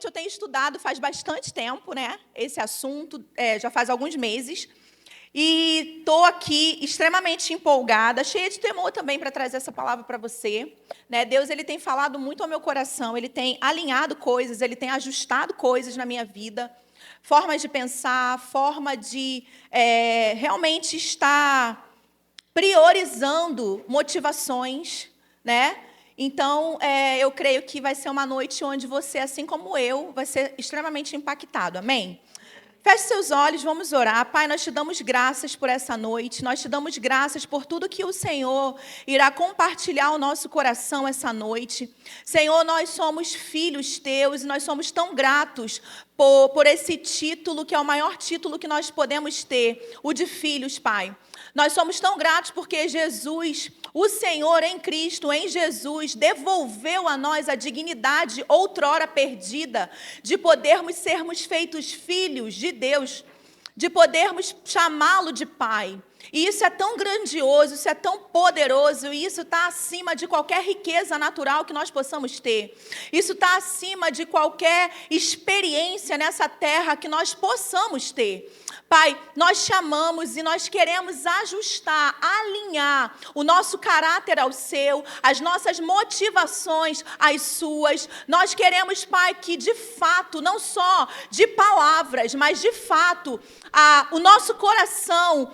particularmente, eu tenho estudado faz bastante tempo, né, esse assunto, já faz alguns meses, e estou aqui extremamente empolgada, cheia de temor também para trazer essa palavra para você. Né? Deus ele tem falado muito ao meu coração, Ele tem alinhado coisas, Ele tem ajustado coisas na minha vida, formas de pensar, forma de realmente estar priorizando motivações, né? Então, eu creio que vai ser uma noite onde você, assim como eu, vai ser extremamente impactado. Amém? Feche seus olhos, vamos orar. Pai, nós te damos graças por essa noite, nós te damos graças por tudo que o Senhor irá compartilhar ao nosso coração essa noite. Senhor, nós somos filhos teus e nós somos tão gratos por esse título, que é o maior título que nós podemos ter, o de filhos, Pai. Nós somos tão gratos porque Jesus, o Senhor em Cristo, em Jesus, devolveu a nós a dignidade outrora perdida de podermos sermos feitos filhos de Deus, de podermos chamá-lo de Pai. E isso é tão grandioso, isso é tão poderoso, e isso está acima de qualquer riqueza natural que nós possamos ter. Isso está acima de qualquer experiência nessa terra que nós possamos ter. Pai, nós chamamos e nós queremos ajustar, alinhar o nosso caráter ao seu, as nossas motivações às suas. Nós queremos, Pai, que de fato, não só de palavras, mas de fato, o nosso coração,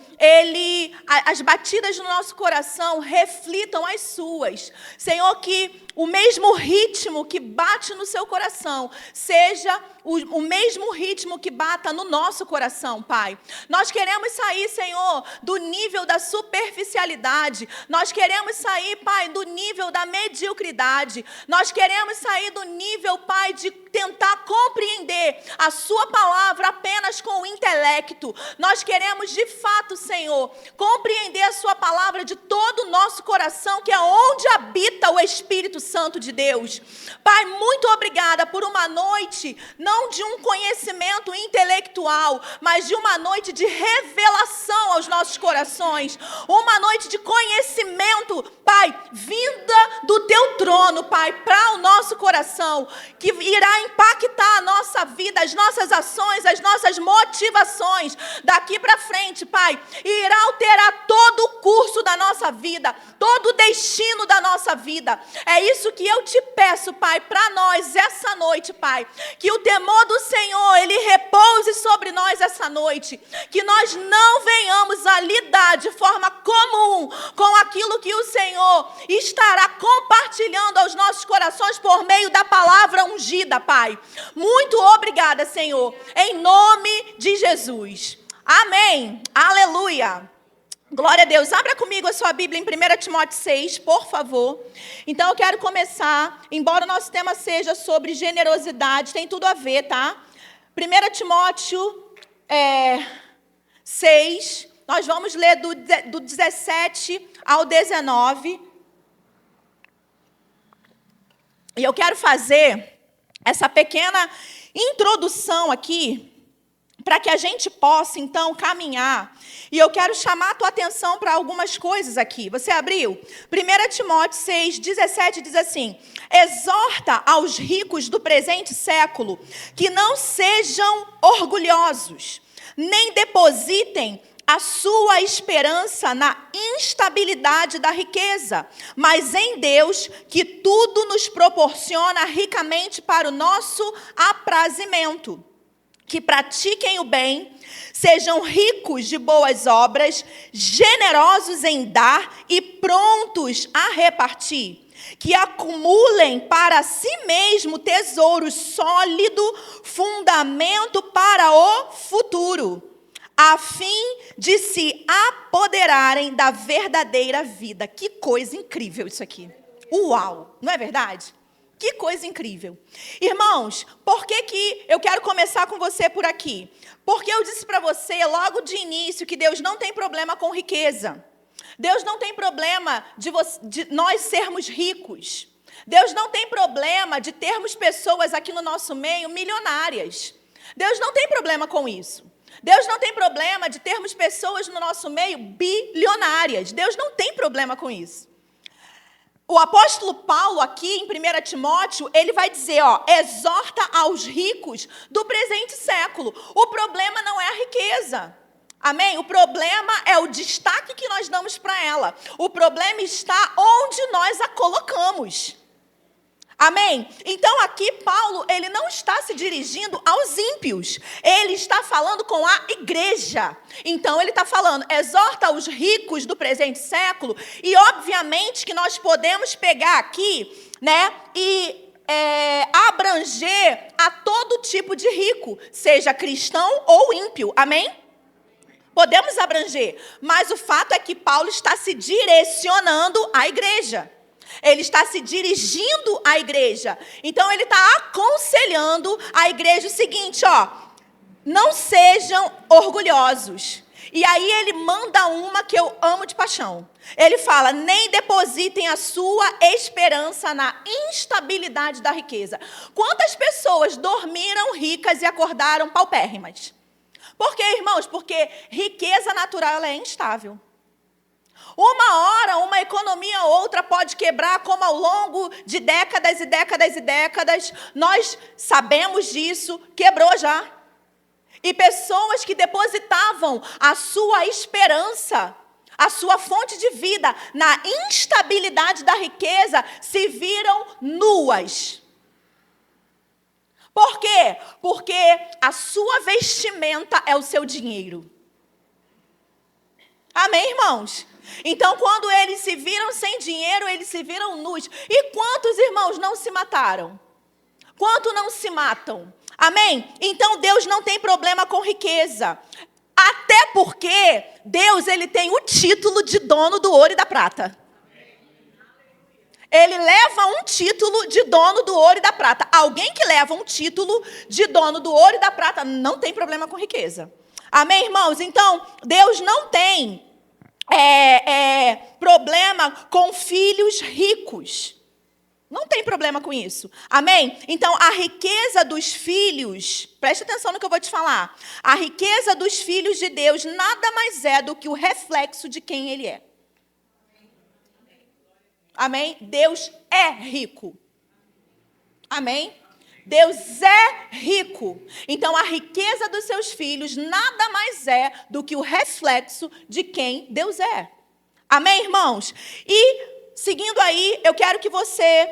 as batidas do nosso coração reflitam as suas. Senhor, que o mesmo ritmo que bate no seu coração seja o mesmo ritmo que bata no nosso coração, Pai. Nós queremos sair, Senhor, do nível da superficialidade. Nós queremos sair, Pai, do nível da mediocridade. Nós queremos sair do nível, Pai, de tentar compreender a sua palavra apenas com o intelecto. Nós queremos, de fato, Senhor, compreender a sua palavra de todo o nosso coração, que é onde habita o Espírito Santo de Deus. Pai, muito obrigada por uma noite, não de um conhecimento intelectual, mas de uma noite de revelação aos nossos corações, uma noite de conhecimento, Pai, vinda do Teu trono, Pai, para o nosso coração, que irá impactar a nossa vida, as nossas ações, as nossas motivações, daqui para frente, Pai, e irá alterar todo o curso da nossa vida, todo o destino da nossa vida. É isso que eu te peço, Pai, para nós essa noite, Pai, que o temor do Senhor, Ele repouse sobre nós essa noite, que nós não venhamos a lidar de forma comum com aquilo que o Senhor estará compartilhando aos nossos corações por meio da palavra ungida, Pai. Muito obrigada, Senhor, em nome de Jesus. Amém. Aleluia. Glória a Deus. Abra comigo a sua Bíblia em 1 Timóteo 6, por favor. Então, eu quero começar, embora o nosso tema seja sobre generosidade, tem tudo a ver, tá? 1 Timóteo 6, nós vamos ler do 17 ao 19. E eu quero fazer essa pequena introdução aqui, para que a gente possa, então, caminhar. E eu quero chamar a tua atenção para algumas coisas aqui. Você abriu? 1 Timóteo 6, 17 diz assim: exorta aos ricos do presente século que não sejam orgulhosos, nem depositem a sua esperança na instabilidade da riqueza, mas em Deus, que tudo nos proporciona ricamente para o nosso aprazimento. Que pratiquem o bem, sejam ricos de boas obras, generosos em dar e prontos a repartir. Que acumulem para si mesmo tesouro sólido, fundamento para o futuro, a fim de se apoderarem da verdadeira vida. Que coisa incrível isso aqui. Uau, não é verdade? Que coisa incrível. Irmãos, por que eu quero começar com você por aqui? Porque eu disse para você logo de início que Deus não tem problema com riqueza. Deus não tem problema de nós sermos ricos. Deus não tem problema de termos pessoas aqui no nosso meio milionárias. Deus não tem problema com isso. Deus não tem problema de termos pessoas no nosso meio bilionárias. Deus não tem problema com isso. o apóstolo Paulo aqui em 1 Timóteo, ele vai dizer, exorta aos ricos do presente século. O problema não é a riqueza. Amém? O problema é o destaque que nós damos para ela. O problema está onde nós a colocamos. Amém? Então aqui Paulo, ele não está se dirigindo aos ímpios. Ele está falando com a igreja. Então ele está falando, exorta os ricos do presente século. E obviamente que nós podemos pegar aqui, né, e abranger a todo tipo de rico, seja cristão ou ímpio. Amém? Podemos abranger. Mas o fato é que Paulo está se direcionando à igreja. Ele está se dirigindo à igreja. Então, ele está aconselhando a igreja o seguinte, não sejam orgulhosos. E aí, ele manda uma que eu amo de paixão. Ele fala, nem depositem a sua esperança na instabilidade da riqueza. Quantas pessoas dormiram ricas e acordaram paupérrimas? Por quê, irmãos? Porque riqueza natural ela é instável. Uma hora, uma economia ou outra pode quebrar, como ao longo de décadas e décadas e décadas, nós sabemos disso, quebrou já. E pessoas que depositavam a sua esperança, a sua fonte de vida na instabilidade da riqueza, se viram nuas. Por quê? Porque a sua vestimenta é o seu dinheiro. Amém, irmãos? Então, quando eles se viram sem dinheiro, eles se viram nus. E quantos irmãos não se mataram? Quantos não se matam? Amém? Então, Deus não tem problema com riqueza. Até porque Deus, ele tem o título de dono do ouro e da prata. Ele leva um título de dono do ouro e da prata. Alguém que leva um título de dono do ouro e da prata não tem problema com riqueza. Amém, irmãos? Então, Deus não tem problema com filhos ricos. Não tem problema com isso. Amém? Então, a riqueza dos filhos, preste atenção no que eu vou te falar. A riqueza dos filhos de Deus nada mais é do que o reflexo de quem Ele é. Amém? Deus é rico. Amém? Deus é rico. Então, a riqueza dos seus filhos nada mais é do que o reflexo de quem Deus é. Amém, irmãos? E, seguindo aí, eu quero que você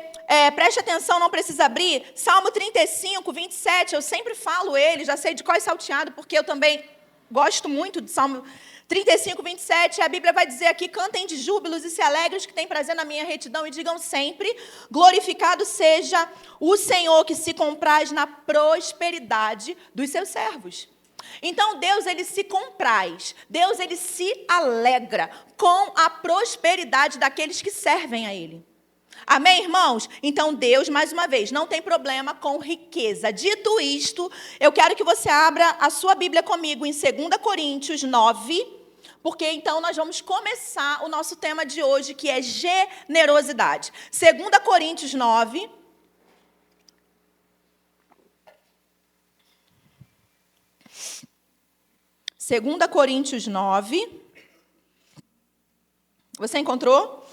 preste atenção, não precisa abrir. Salmo 35, 27, eu sempre falo ele, já sei de qual é salteado, porque eu também gosto muito de Salmo 35, 27, a Bíblia vai dizer aqui, cantem de júbilos e se alegrem os que têm prazer na minha retidão e digam sempre, glorificado seja o Senhor que se compraz na prosperidade dos seus servos. Então, Deus, ele se compraz, Deus, ele se alegra com a prosperidade daqueles que servem a Ele. Amém, irmãos? Então, Deus, mais uma vez, não tem problema com riqueza. Dito isto, eu quero que você abra a sua Bíblia comigo em 2 Coríntios 9, porque então nós vamos começar o nosso tema de hoje, que é generosidade. 2 Coríntios 9. Segunda Coríntios 9. Você encontrou?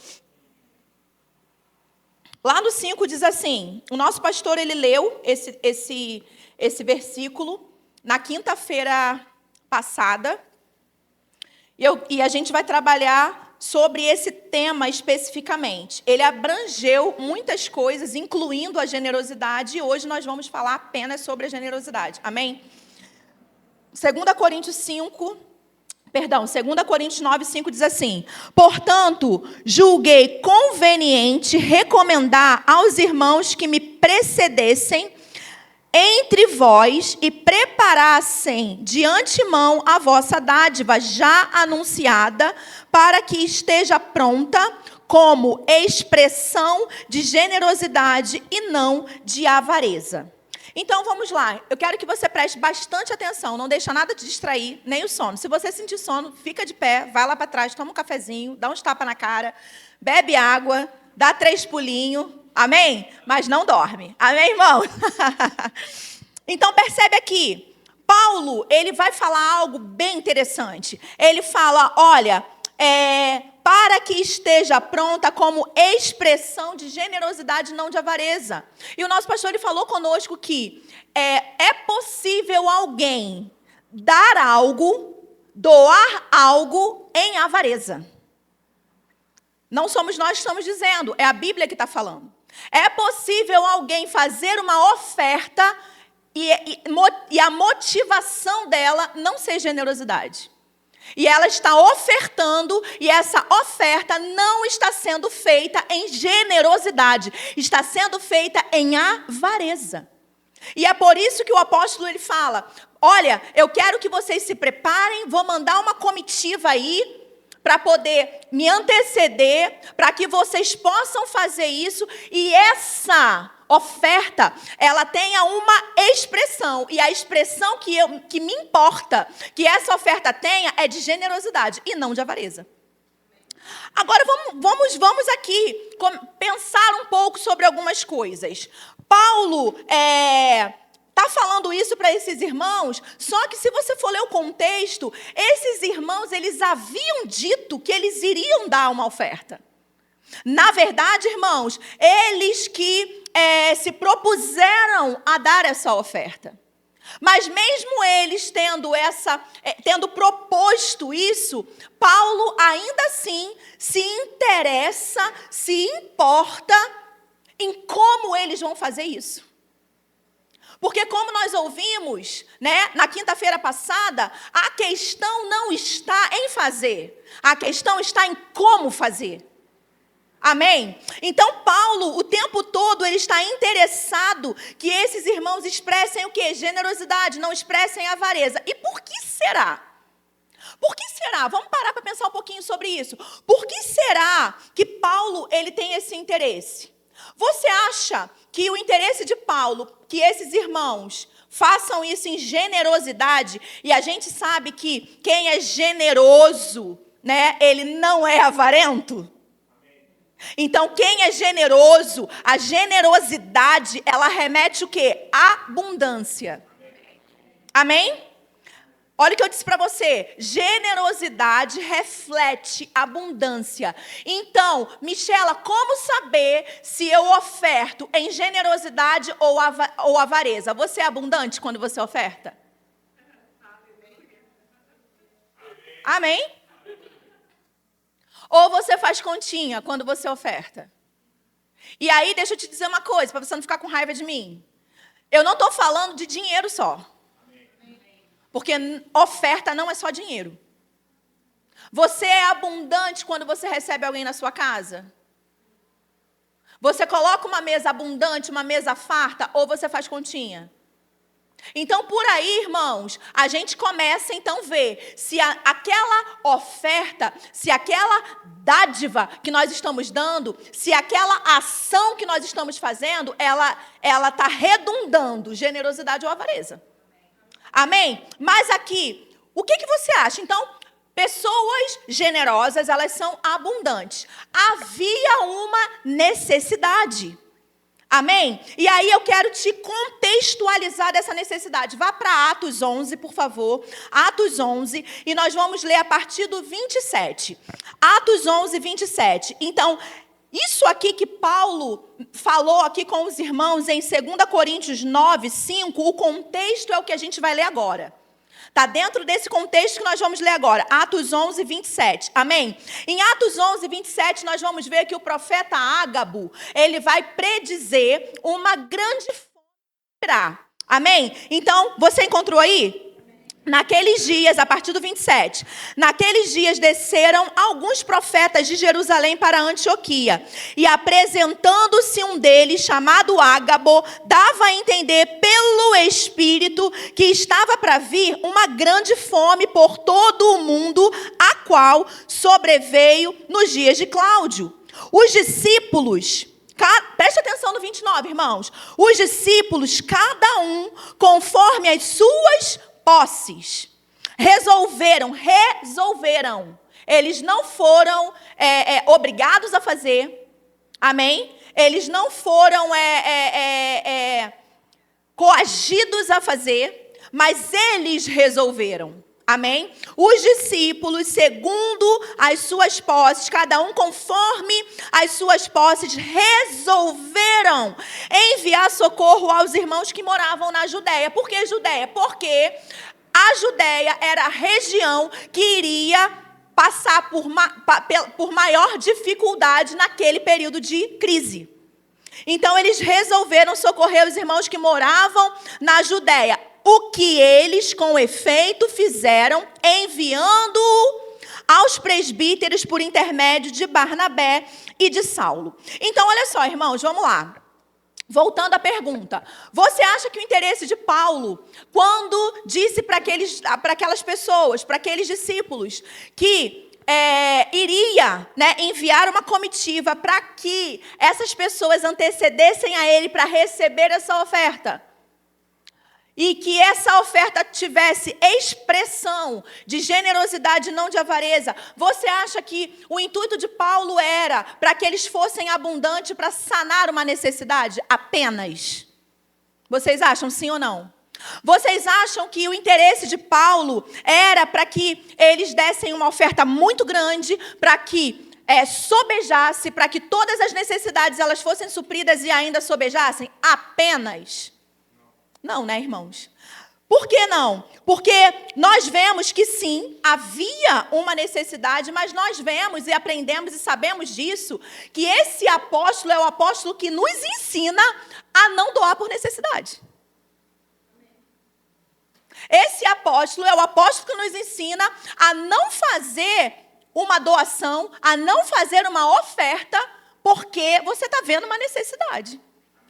Lá no 5 diz assim, o nosso pastor ele leu esse versículo na quinta-feira passada, e a gente vai trabalhar sobre esse tema especificamente. Ele abrangeu muitas coisas, incluindo a generosidade, e hoje nós vamos falar apenas sobre a generosidade. Amém? 2 Coríntios 9, 5 diz assim, portanto, julguei conveniente recomendar aos irmãos que me precedessem entre vós e preparassem de antemão a vossa dádiva já anunciada, para que esteja pronta como expressão de generosidade e não de avareza. Então, vamos lá. Eu quero que você preste bastante atenção. Não deixa nada te distrair, nem o sono. Se você sentir sono, fica de pé, vai lá para trás, toma um cafezinho, dá uns tapas na cara, bebe água, dá 3 pulinhos. Amém? Mas não dorme. Amém, irmão? Então, percebe aqui. Paulo, ele vai falar algo bem interessante. Ele fala, olha, para que esteja pronta como expressão de generosidade, não de avareza. E o nosso pastor ele falou conosco que é possível alguém dar algo, doar algo em avareza. Não somos nós que estamos dizendo, é a Bíblia que está falando. É possível alguém fazer uma oferta e a motivação dela não ser generosidade. E ela está ofertando, e essa oferta não está sendo feita em generosidade, está sendo feita em avareza. E é por isso que o apóstolo ele fala: olha, eu quero que vocês se preparem, vou mandar uma comitiva aí, para poder me anteceder, para que vocês possam fazer isso, e essa oferta, ela tenha uma expressão, e a expressão que me importa que essa oferta tenha é de generosidade e não de avareza. Agora vamos aqui pensar um pouco sobre algumas coisas. Paulo está falando isso para esses irmãos, só que se você for ler o contexto, esses irmãos, eles haviam dito que eles iriam dar uma oferta. Na verdade, irmãos, eles que se propuseram a dar essa oferta. Mas mesmo eles tendo proposto isso, Paulo ainda assim se interessa, se importa em como eles vão fazer isso. Porque como nós ouvimos, né, na quinta-feira passada, a questão não está em fazer, a questão está em como fazer. Amém? Então, Paulo, o tempo todo, ele está interessado que esses irmãos expressem o quê? Generosidade, não expressem avareza. E por que será? Por que será? Vamos parar para pensar um pouquinho sobre isso. Por que será que Paulo, ele tem esse interesse? Você acha que o interesse de Paulo, que esses irmãos façam isso em generosidade, e a gente sabe que quem é generoso, né, ele não é avarento? Então, quem é generoso, a generosidade, ela remete o quê? Abundância. Amém? Olha o que eu disse para você. Generosidade reflete abundância. Então, Michela, como saber se eu oferto em generosidade ou avareza? Você é abundante quando você oferta? Amém? Ou você faz continha quando você oferta? E aí, deixa eu te dizer uma coisa, para você não ficar com raiva de mim. Eu não estou falando de dinheiro só. Porque oferta não é só dinheiro. Você é abundante quando você recebe alguém na sua casa? Você coloca uma mesa abundante, uma mesa farta, ou você faz continha? Então, por aí, irmãos, a gente começa, então, a ver se aquela oferta, se aquela dádiva que nós estamos dando, se aquela ação que nós estamos fazendo, ela está redundando generosidade ou avareza. Amém? Mas aqui, o que você acha? Então, pessoas generosas, elas são abundantes. Havia uma necessidade. Amém? E aí eu quero te contextualizar dessa necessidade. Vá para Atos 11, por favor. Atos 11, e nós vamos ler a partir do 27. Atos 11, 27. Então, isso aqui que Paulo falou aqui com os irmãos em 2 Coríntios 9, 5, o contexto é o que a gente vai ler agora. Está dentro desse contexto que nós vamos ler agora. Atos 11, 27. Amém? Em Atos 11, 27, nós vamos ver que o profeta Ágabo, ele vai predizer uma grande fome. Amém? Então, você encontrou aí? Naqueles dias, a partir do 27, naqueles dias desceram alguns profetas de Jerusalém para Antioquia, e apresentando-se um deles, chamado Ágabo, dava a entender pelo Espírito que estava para vir uma grande fome por todo o mundo, a qual sobreveio nos dias de Cláudio. Os discípulos... Preste atenção no 29, irmãos. Os discípulos, cada um, conforme as suas posses, resolveram. Eles não foram obrigados a fazer. Amém? Eles não foram coagidos a fazer, mas eles resolveram. Amém? Os discípulos, segundo as suas posses, cada um conforme as suas posses, resolveram enviar socorro aos irmãos que moravam na Judéia. Por que Judéia? Porque a Judéia era a região que iria passar por maior dificuldade naquele período de crise. Então, eles resolveram socorrer os irmãos que moravam na Judéia. O que eles, com efeito, fizeram, enviando aos presbíteros por intermédio de Barnabé e de Saulo. Então, olha só, irmãos, vamos lá. Voltando à pergunta, você acha que o interesse de Paulo, quando disse para aquelas pessoas, para aqueles discípulos, que iria, enviar uma comitiva para que essas pessoas antecedessem a ele para receber essa oferta? E que essa oferta tivesse expressão de generosidade, não de avareza. Você acha que o intuito de Paulo era para que eles fossem abundantes para sanar uma necessidade? Apenas. Vocês acham sim ou não? Vocês acham que o interesse de Paulo era para que eles dessem uma oferta muito grande, para que sobejasse, para que todas as necessidades elas fossem supridas e ainda sobejassem? Apenas. Não, né, irmãos? Por que não? Porque nós vemos que sim, havia uma necessidade, mas nós vemos e aprendemos e sabemos disso, que esse apóstolo é o apóstolo que nos ensina a não doar por necessidade. Esse apóstolo é o apóstolo que nos ensina a não fazer uma doação, a não fazer uma oferta, porque você está vendo uma necessidade.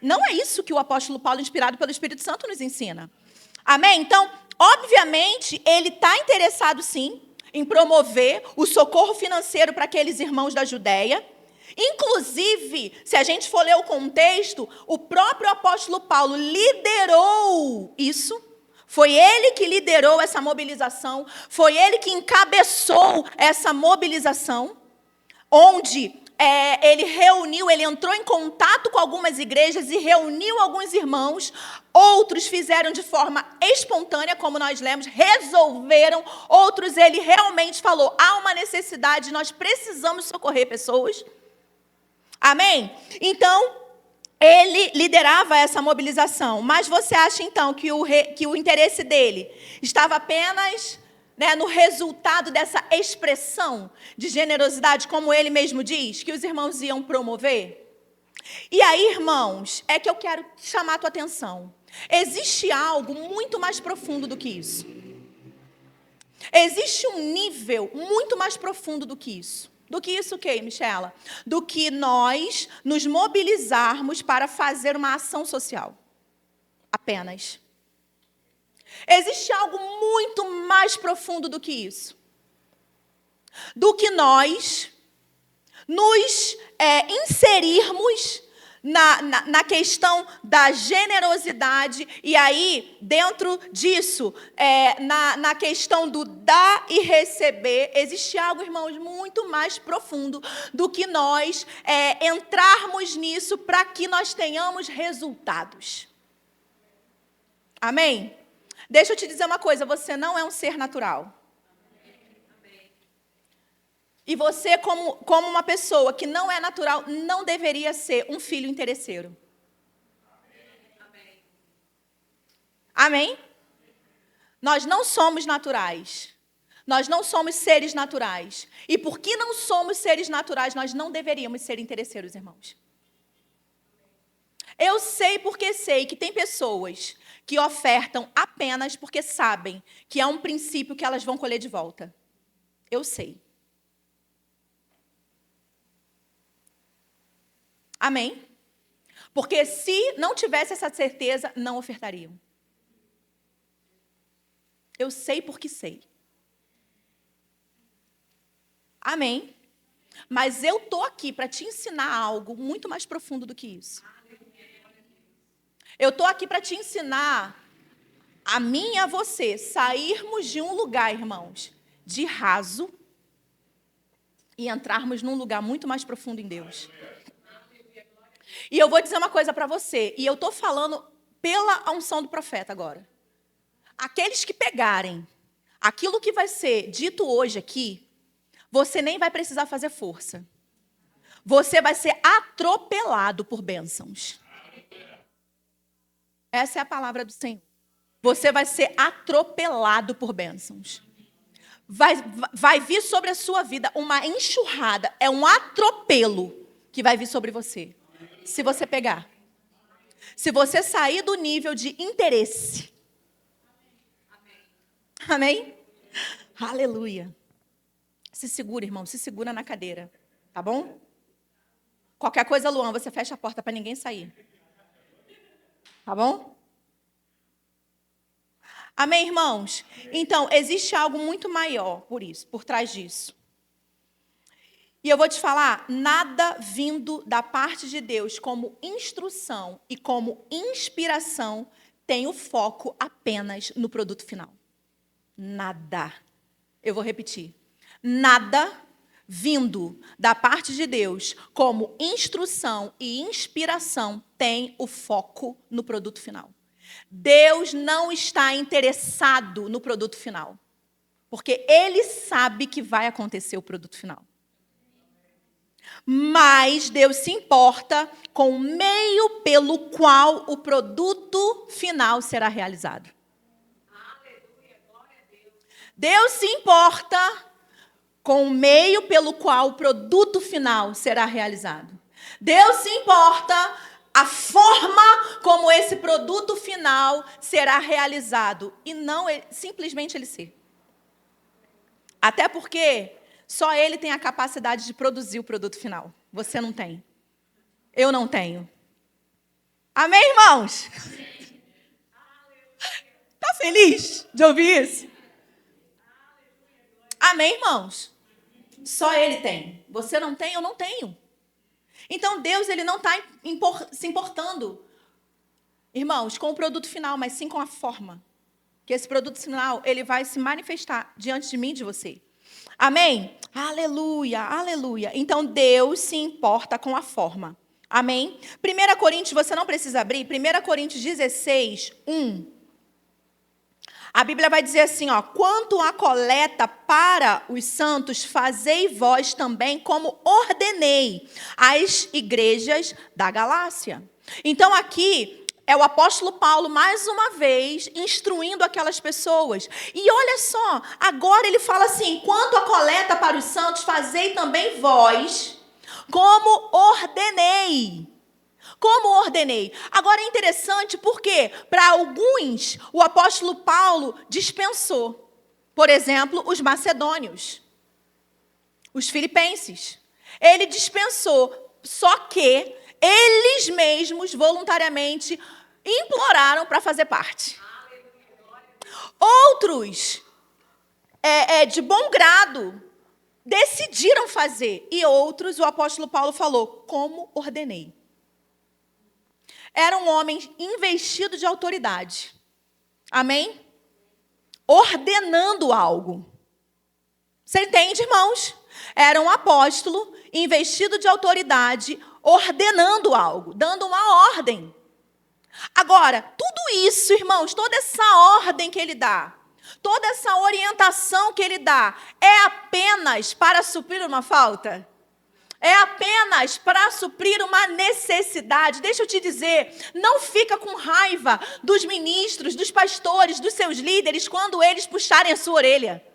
Não é isso que o apóstolo Paulo, inspirado pelo Espírito Santo, nos ensina. Amém? Então, obviamente, ele está interessado, sim, em promover o socorro financeiro para aqueles irmãos da Judéia. Inclusive, se a gente for ler o contexto, o próprio apóstolo Paulo liderou isso. Foi ele que liderou essa mobilização. Foi ele que encabeçou essa mobilização, onde ele entrou em contato com algumas igrejas e reuniu alguns irmãos. Outros fizeram de forma espontânea, como nós lemos, resolveram. Outros ele realmente falou, há uma necessidade, nós precisamos socorrer pessoas. Amém? Então, ele liderava essa mobilização. Mas você acha, então, que o interesse dele estava apenas no resultado dessa expressão de generosidade, como ele mesmo diz, que os irmãos iam promover? E aí, irmãos, é que eu quero chamar a tua atenção. Existe algo muito mais profundo do que isso. Existe um nível muito mais profundo do que isso. Do que isso o quê, Michela? Do que nós nos mobilizarmos para fazer uma ação social. Apenas. Existe algo muito mais profundo do que isso. Do que nós nos inserirmos na questão da generosidade, e aí, dentro disso, na questão do dar e receber, existe algo, irmãos, muito mais profundo do que nós entrarmos nisso para que nós tenhamos resultados. Amém? Deixa eu te dizer uma coisa, você não é um ser natural. E você, como uma pessoa que não é natural, não deveria ser um filho interesseiro. Amém? Nós não somos naturais. Nós não somos seres naturais. E porque não somos seres naturais, nós não deveríamos ser interesseiros, irmãos. Eu sei porque sei que tem pessoas que ofertam apenas porque sabem que há um princípio que elas vão colher de volta. Eu sei. Amém? Porque se não tivesse essa certeza, não ofertariam. Eu sei porque sei. Amém? Mas eu estou aqui para te ensinar algo muito mais profundo do que isso. Eu estou aqui para te ensinar, a mim e a você, sairmos de um lugar, irmãos, de raso e entrarmos num lugar muito mais profundo em Deus. E eu vou dizer uma coisa para você, e eu estou falando pela unção do profeta agora. Aqueles que pegarem aquilo que vai ser dito hoje aqui, você nem vai precisar fazer força. Você vai ser atropelado por bênçãos. Essa é a palavra do Senhor. Você vai ser atropelado por bênçãos. Vai vir sobre a sua vida uma enxurrada, é um atropelo que vai vir sobre você. Se você pegar. Se você sair do nível de interesse. Amém? Aleluia. Se segura, irmão, se segura na cadeira. Tá bom? Qualquer coisa, Luan, você fecha a porta para ninguém sair. Tá bom? Amém, irmãos? Então, existe algo muito maior por trás disso. E eu vou te falar, nada vindo da parte de Deus como instrução e como inspiração tem o foco apenas no produto final. Nada. Eu vou repetir. Nada vindo da parte de Deus como instrução e inspiração tem o foco no produto final. Deus não está interessado no produto final, porque Ele sabe que vai acontecer o produto final. Mas Deus se importa com o meio pelo qual o produto final será realizado. Deus se importa com o meio pelo qual o produto final será realizado. Deus se importa a forma como esse produto final será realizado e não simplesmente ele ser. Até porque só ele tem a capacidade de produzir o produto final. Você não tem. Eu não tenho. Amém, irmãos? Tá feliz de ouvir isso? Amém, irmãos? Só ele tem. Você não tem, eu não tenho. Então, Deus ele não está se importando, irmãos, com o produto final, mas sim com a forma. Que esse produto final, ele vai se manifestar diante de mim e de você. Amém? Aleluia, aleluia. Então, Deus se importa com a forma. Amém? 1 Coríntios, você não precisa abrir, 1 Coríntios 16, 1. A Bíblia vai dizer assim, ó, quanto à coleta para os santos, fazei vós também como ordenei às igrejas da Galácia. Então aqui é o apóstolo Paulo, mais uma vez, instruindo aquelas pessoas. E olha só, agora ele fala assim, quanto à coleta para os santos, fazei também vós como ordenei. Como ordenei. Agora é interessante porque, para alguns, o apóstolo Paulo dispensou. Por exemplo, os macedônios, os filipenses. Ele dispensou, só que eles mesmos, voluntariamente, imploraram para fazer parte. Outros, de bom grado, decidiram fazer. E outros, o apóstolo Paulo falou, como ordenei. Era um homem investido de autoridade. Amém? Ordenando algo. Você entende, irmãos? Era um apóstolo investido de autoridade, ordenando algo, dando uma ordem. Agora, tudo isso, irmãos, toda essa ordem que ele dá, toda essa orientação que ele dá, é apenas para suprir uma falta? É apenas para suprir uma necessidade. Deixa eu te dizer, não fica com raiva dos ministros, dos pastores, dos seus líderes, quando eles puxarem a sua orelha.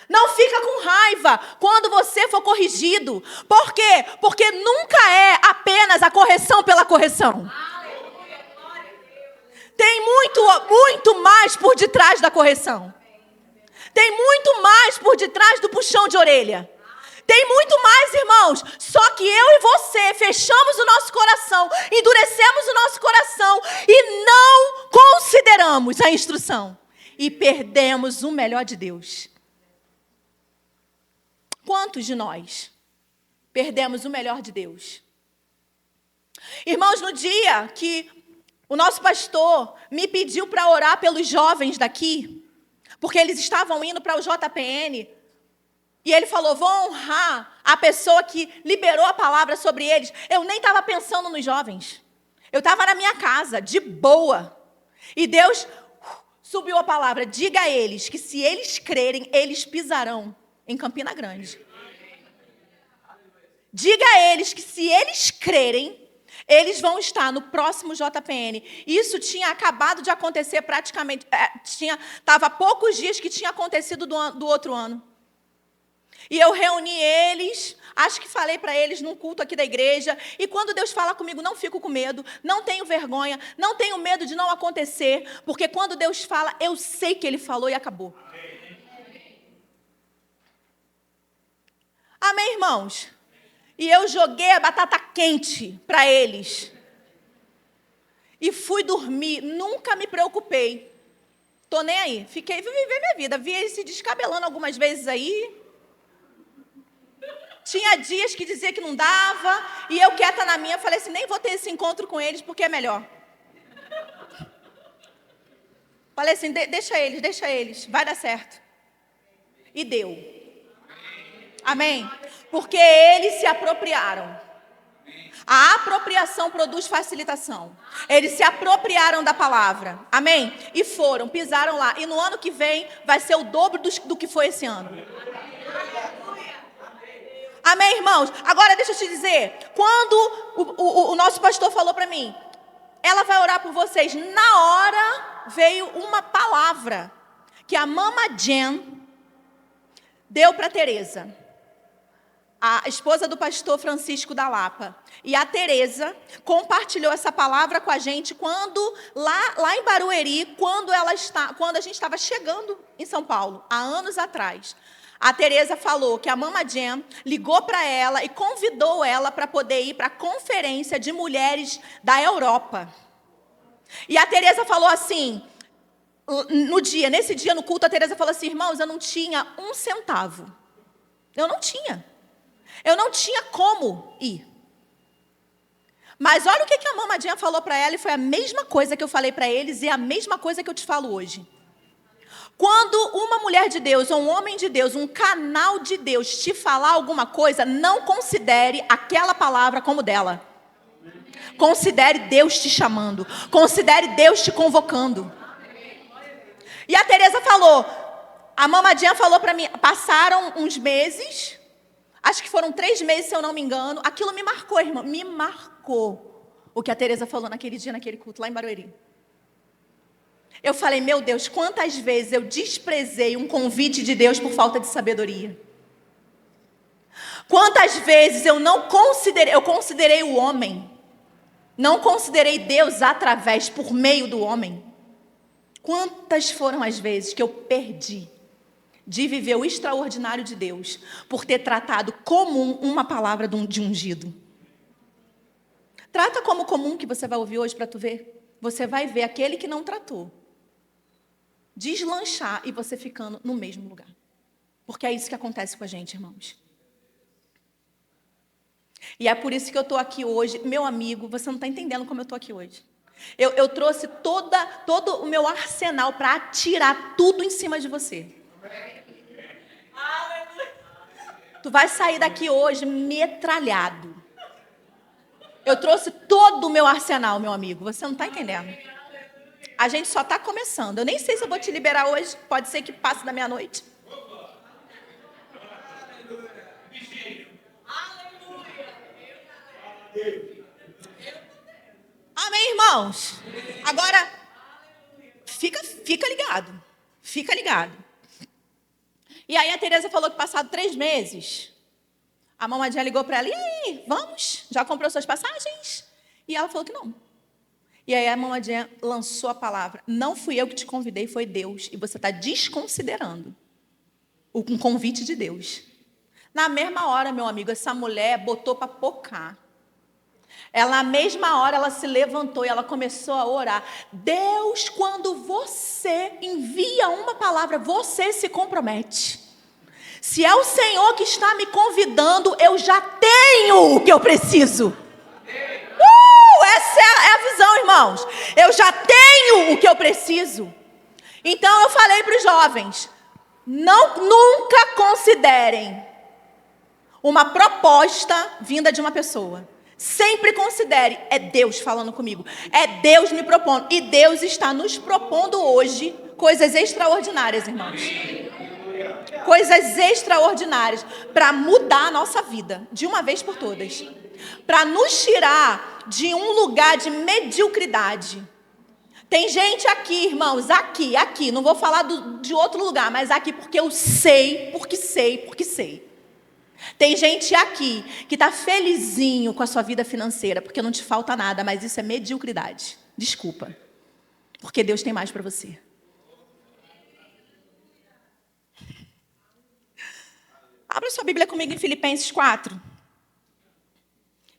Não fica com raiva quando você for corrigido. Por quê? Porque nunca é apenas a correção pela correção. Tem muito mais por detrás da correção. Tem muito mais por detrás do puxão de orelha. Tem muito mais, irmãos. Só que eu e você fechamos o nosso coração, endurecemos o nosso coração e não consideramos a instrução. E perdemos o melhor de Deus. Quantos de nós perdemos o melhor de Deus? Irmãos, no dia que o nosso pastor me pediu para orar pelos jovens daqui, porque eles estavam indo para o JPN, e ele falou, vou honrar a pessoa que liberou a palavra sobre eles. Eu nem estava pensando nos jovens. Eu estava na minha casa, de boa. E Deus Subiu a palavra: diga a eles que se eles crerem, eles pisarão em Campina Grande. Diga a eles que se eles crerem, eles vão estar no próximo JPN. Isso tinha acabado de acontecer praticamente, estava há poucos dias que tinha acontecido do outro ano. E eu reuni eles, acho que falei para eles num culto aqui da igreja, e quando Deus fala comigo, não fico com medo, não tenho vergonha, não tenho medo de não acontecer, porque quando Deus fala, eu sei que Ele falou e acabou. Amém, irmãos? E eu joguei a batata quente para eles. E fui dormir, nunca me preocupei. Tô nem aí, fui viver minha vida. Vi eles se descabelando algumas vezes aí. Tinha dias que dizia que não dava, e eu quieta na minha, falei assim, nem vou ter esse encontro com eles, porque é melhor. Falei assim, deixa eles, vai dar certo. E deu. Amém? Porque eles se apropriaram. A apropriação produz facilitação. Eles se apropriaram da palavra. Amém? E foram, pisaram lá. E no ano que vem, vai ser o dobro do que foi esse ano. Amém, irmãos? Agora deixa eu te dizer, quando o nosso pastor falou para mim, ela vai orar por vocês, na hora veio uma palavra que a Mama Jen deu para Teresa, a esposa do pastor Francisco da Lapa. E a Teresa compartilhou essa palavra com a gente quando lá em Barueri, quando a gente estava chegando em São Paulo, há anos atrás. A Teresa falou que a Mama Jen ligou para ela e convidou ela para poder ir para a conferência de mulheres da Europa. E a Teresa falou assim, nesse dia no culto, a Teresa falou assim, irmãos, eu não tinha um centavo. Eu não tinha como ir. Mas olha o que a Mama Jen falou para ela, e foi a mesma coisa que eu falei para eles, e a mesma coisa que eu te falo hoje. Quando uma mulher de Deus, ou um homem de Deus, um canal de Deus te falar alguma coisa, não considere aquela palavra como dela. Considere Deus te chamando. Considere Deus te convocando. E a Teresa falou, a Mama Jen falou para mim, passaram uns meses, acho que foram 3 meses, se eu não me engano, aquilo me marcou, irmã, me marcou o que a Teresa falou naquele dia, naquele culto, lá em Barueri. Eu falei, meu Deus, quantas vezes eu desprezei um convite de Deus por falta de sabedoria. Quantas vezes eu considerei o homem, não considerei Deus por meio do homem. Quantas foram as vezes que eu perdi de viver o extraordinário de Deus, por ter tratado comum uma palavra de ungido. Trata como comum que você vai ouvir hoje para tu ver. Você vai ver aquele que não tratou deslanchar e você ficando no mesmo lugar. Porque é isso que acontece com a gente, irmãos. E é por isso que eu estou aqui hoje. Meu amigo, você não está entendendo como eu estou aqui hoje. Eu trouxe todo o meu arsenal para atirar tudo em cima de você. Tu vai sair daqui hoje metralhado. Eu trouxe todo o meu arsenal, meu amigo. Você não está entendendo. A gente só está começando. Eu nem sei se eu vou te liberar hoje. Pode ser que passe da meia-noite. Amém, irmãos? Agora, fica ligado. Fica ligado. E aí a Teresa falou que passado 3 meses, a Mama Jen ligou para ela, e aí, vamos? Já comprou suas passagens? E ela falou que não. E aí a Mama Jen lançou a palavra, não fui eu que te convidei, foi Deus. E você está desconsiderando um convite de Deus. Na mesma hora, meu amigo, essa mulher botou para pocar. Ela, na mesma hora, ela se levantou e ela começou a orar. Deus, quando você envia uma palavra, você se compromete. Se é o Senhor que está me convidando, eu já tenho o que eu preciso. Essa é a visão, irmãos. Eu já tenho o que eu preciso. Então eu falei para os jovens, nunca considerem uma proposta vinda de uma pessoa. Sempre considere, é Deus falando comigo, é Deus me propondo. E Deus está nos propondo hoje Coisas extraordinárias, irmãos. Coisas extraordinárias para mudar a nossa vida, de uma vez por todas. Para nos tirar de um lugar de mediocridade. Tem gente aqui, irmãos, aqui. Não vou falar de outro lugar, mas aqui porque eu sei, porque sei. Tem gente aqui que está felizinho com a sua vida financeira, porque não te falta nada, mas isso é mediocridade. Desculpa. Porque Deus tem mais para você. Abra sua Bíblia comigo em Filipenses 4.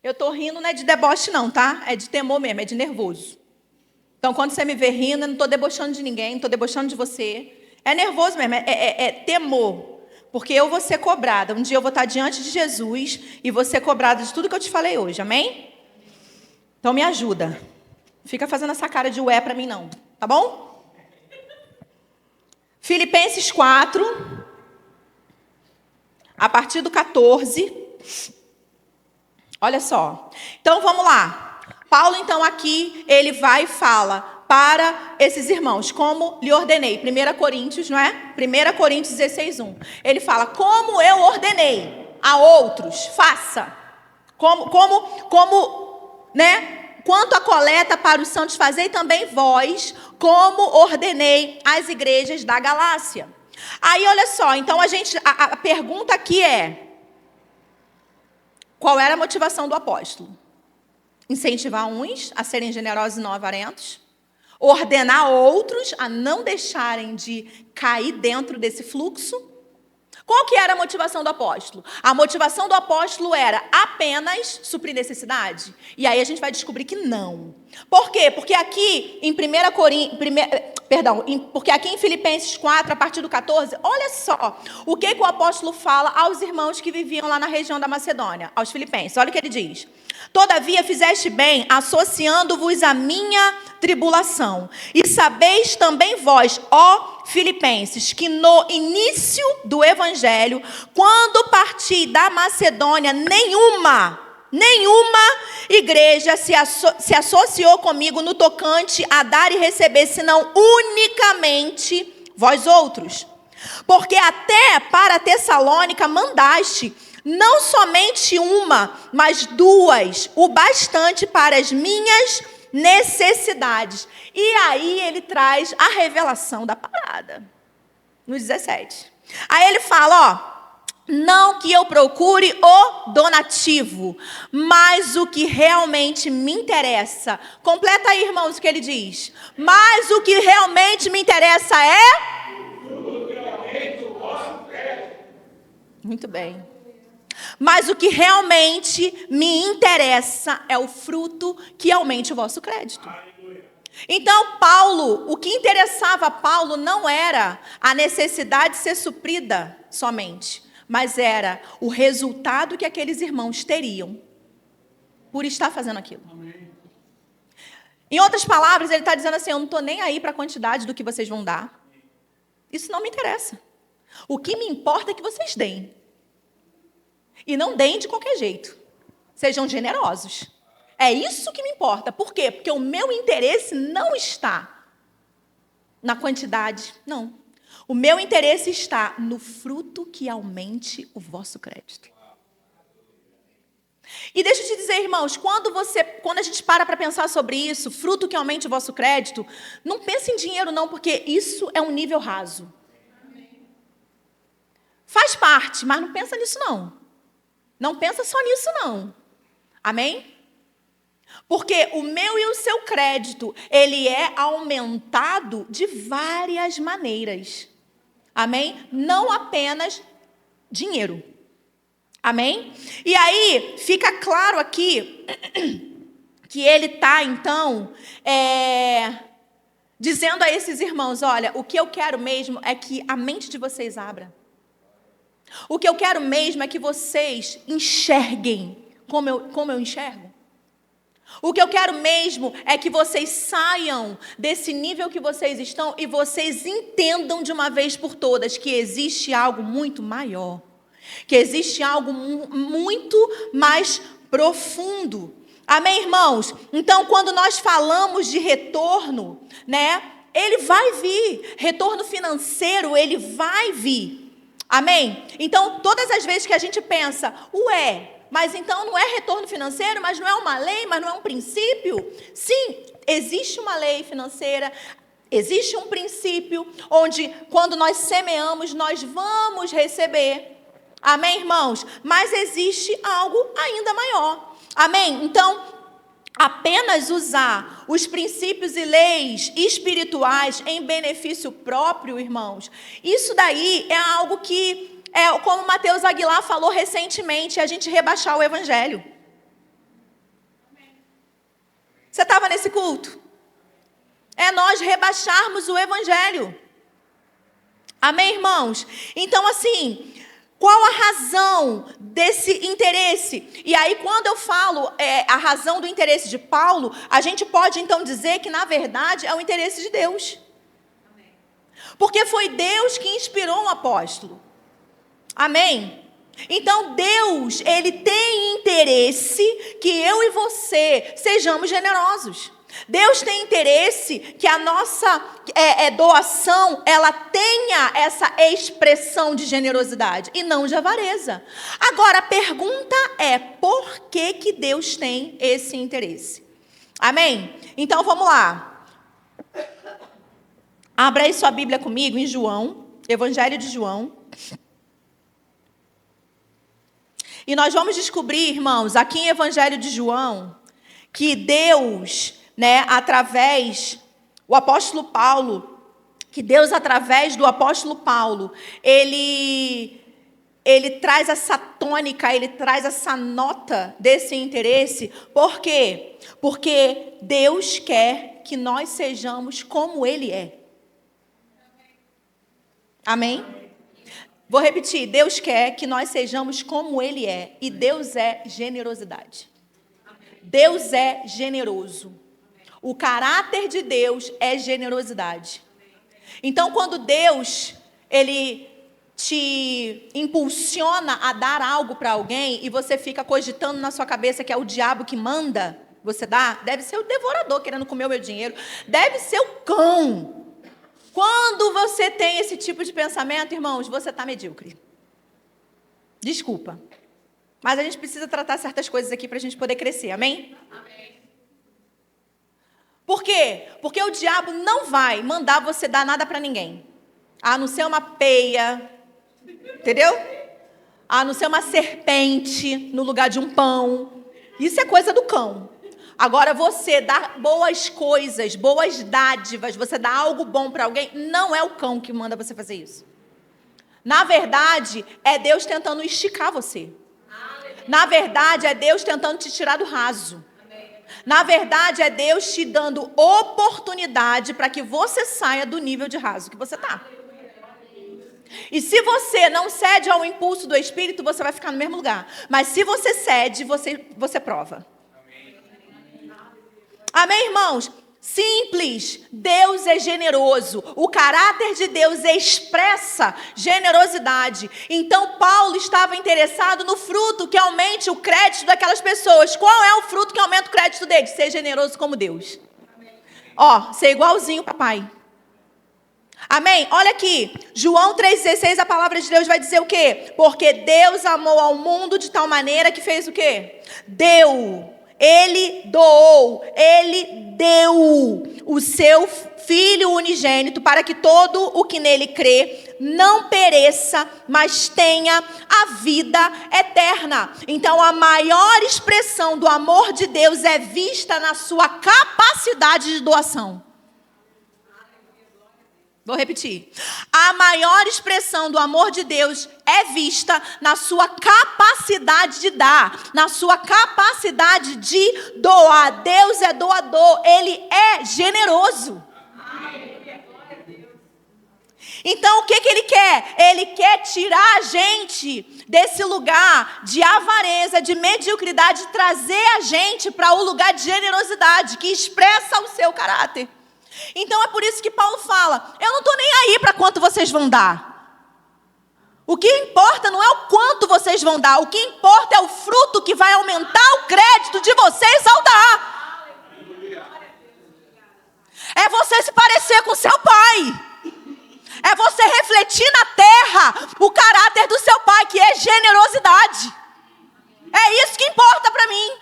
Eu estou rindo, não é de deboche não, tá? É de temor mesmo, é de nervoso. Então, quando você me vê rindo, eu não estou debochando de ninguém, não estou debochando de você. É nervoso mesmo, é temor. Porque eu vou ser cobrada. Um dia eu vou estar diante de Jesus e vou ser cobrada de tudo que eu te falei hoje, amém? Então, me ajuda. Não fica fazendo essa cara de ué para mim não, tá bom? Filipenses 4... a partir do 14, olha só. Então, vamos lá. Paulo, então, aqui, ele vai e fala para esses irmãos, como lhe ordenei. 1 Coríntios, não é? 1 Coríntios 16:1. Ele fala, como eu ordenei a outros, faça. Né? Quanto à coleta para os santos fazei também vós, como ordenei às igrejas da Galácia. Aí, olha só, então a pergunta aqui é, qual era a motivação do apóstolo? Incentivar uns a serem generosos e não avarentos, ordenar outros a não deixarem de cair dentro desse fluxo. Qual que era a motivação do apóstolo? A motivação do apóstolo era apenas suprir necessidade? E aí a gente vai descobrir que não. Por quê? Porque aqui em porque aqui em Filipenses 4, a partir do 14, olha só o que o apóstolo fala aos irmãos que viviam lá na região da Macedônia, aos filipenses. Olha o que ele diz. Todavia fizeste bem, associando-vos à minha tribulação. E sabeis também vós, ó filipenses, que no início do evangelho, quando parti da Macedônia, nenhuma igreja se associou comigo no tocante a dar e receber, senão unicamente vós outros. Porque até para Tessalônica mandaste, não somente uma, mas duas, o bastante para as minhas necessidades. E aí ele traz a revelação da parada, no 17. Aí ele fala, não que eu procure o donativo, mas o que realmente me interessa. Completa aí, irmãos, o que ele diz. Mas o que realmente me interessa é... Muito bem. Mas o que realmente me interessa é o fruto que aumente o vosso crédito. Então, Paulo, o que interessava a Paulo não era a necessidade de ser suprida somente, mas era o resultado que aqueles irmãos teriam por estar fazendo aquilo. Em outras palavras, ele está dizendo assim, eu não estou nem aí para a quantidade do que vocês vão dar. Isso não me interessa. O que me importa é que vocês deem. E não deem de qualquer jeito. Sejam generosos. É isso que me importa. Por quê? Porque o meu interesse não está na quantidade. Não. O meu interesse está no fruto que aumente o vosso crédito. E deixa eu te dizer, irmãos, quando a gente para pensar sobre isso, fruto que aumente o vosso crédito, não pense em dinheiro não, porque isso é um nível raso. Faz parte, mas não pensa nisso não. Não pensa só nisso, não. Amém? Porque o meu e o seu crédito, ele é aumentado de várias maneiras. Amém? Não apenas dinheiro. Amém? E aí, fica claro aqui que ele está, então, dizendo a esses irmãos, olha, o que eu quero mesmo é que a mente de vocês abra. O que eu quero mesmo é que vocês enxerguem como eu enxergo. O que eu quero mesmo é que vocês saiam desse nível que vocês estão e vocês entendam de uma vez por todas que existe algo muito maior. Que existe algo muito mais profundo. Amém, irmãos? Então, quando nós falamos de retorno, né? ele vai vir. Retorno financeiro, ele vai vir. Amém? Então, todas as vezes que a gente pensa, mas então não é retorno financeiro, mas não é uma lei, mas não é um princípio? Sim, existe uma lei financeira, existe um princípio onde, quando nós semeamos, nós vamos receber. Amém, irmãos? Mas existe algo ainda maior. Amém? Então, apenas usar os princípios e leis espirituais em benefício próprio, irmãos, isso daí é algo que, como Mateus Aguilar falou recentemente, a gente rebaixar o evangelho. Você estava nesse culto? É nós rebaixarmos o evangelho. Amém, irmãos? Então, assim, qual a razão desse interesse? E aí, quando eu falo a razão do interesse de Paulo, a gente pode, então, dizer que, na verdade, é o interesse de Deus. Porque foi Deus que inspirou o apóstolo. Amém? Então, Deus, Ele tem interesse que eu e você sejamos generosos. Deus tem interesse que a nossa doação, ela tenha essa expressão de generosidade e não de avareza. Agora, a pergunta é, por que Deus tem esse interesse? Amém? Então, vamos lá. Abra aí sua Bíblia comigo em João, Evangelho de João. E nós vamos descobrir, irmãos, aqui em Evangelho de João, que Deus, o apóstolo Paulo, que Deus, através do apóstolo Paulo, ele traz essa tônica, ele traz essa nota desse interesse. Por quê? Porque Deus quer que nós sejamos como Ele é. Amém? Vou repetir, Deus quer que nós sejamos como Ele é, e Deus é generosidade. Deus é generoso. O caráter de Deus é generosidade. Então, quando Deus, Ele te impulsiona a dar algo para alguém, e você fica cogitando na sua cabeça que é o diabo que manda você dar, deve ser o devorador querendo comer o meu dinheiro, deve ser o cão. Quando você tem esse tipo de pensamento, irmãos, você está medíocre. Desculpa. Mas a gente precisa tratar certas coisas aqui para a gente poder crescer, amém? Amém. Por quê? Porque o diabo não vai mandar você dar nada para ninguém. A não ser uma peia, entendeu? A não ser uma serpente no lugar de um pão. Isso é coisa do cão. Agora, você dá boas coisas, boas dádivas, você dá algo bom para alguém, não é o cão que manda você fazer isso. Na verdade, é Deus tentando esticar você. Na verdade, é Deus tentando te tirar do raso. Na verdade, é Deus te dando oportunidade para que você saia do nível de raso que você está. E se você não cede ao impulso do Espírito, você vai ficar no mesmo lugar. Mas se você cede, você prova. Amém, irmãos? Simples. Deus é generoso. O caráter de Deus expressa generosidade. Então, Paulo estava interessado no fruto que aumente o crédito daquelas pessoas. Qual é o fruto que aumenta o crédito deles? Ser generoso como Deus. Ser igualzinho papai. Amém? Olha aqui. João 3,16, a palavra de Deus vai dizer o quê? Porque Deus amou ao mundo de tal maneira que fez o quê? Ele doou, Ele deu o seu Filho unigênito para que todo o que nele crê não pereça, mas tenha a vida eterna. Então, a maior expressão do amor de Deus é vista na sua capacidade de doação. Vou repetir. A maior expressão do amor de Deus é vista na sua capacidade de dar, na sua capacidade de doar. Deus é doador, Ele é generoso. Então, o que Ele quer? Ele quer tirar a gente desse lugar de avareza, de mediocridade, trazer a gente para o lugar de generosidade, que expressa o seu caráter. Então é por isso que Paulo fala, eu não estou nem aí para quanto vocês vão dar. O que importa não é o quanto vocês vão dar, o que importa é o fruto que vai aumentar o crédito de vocês ao dar. É você se parecer com o seu É você refletir na terra o caráter do seu pai, que é generosidade. É isso que importa para mim.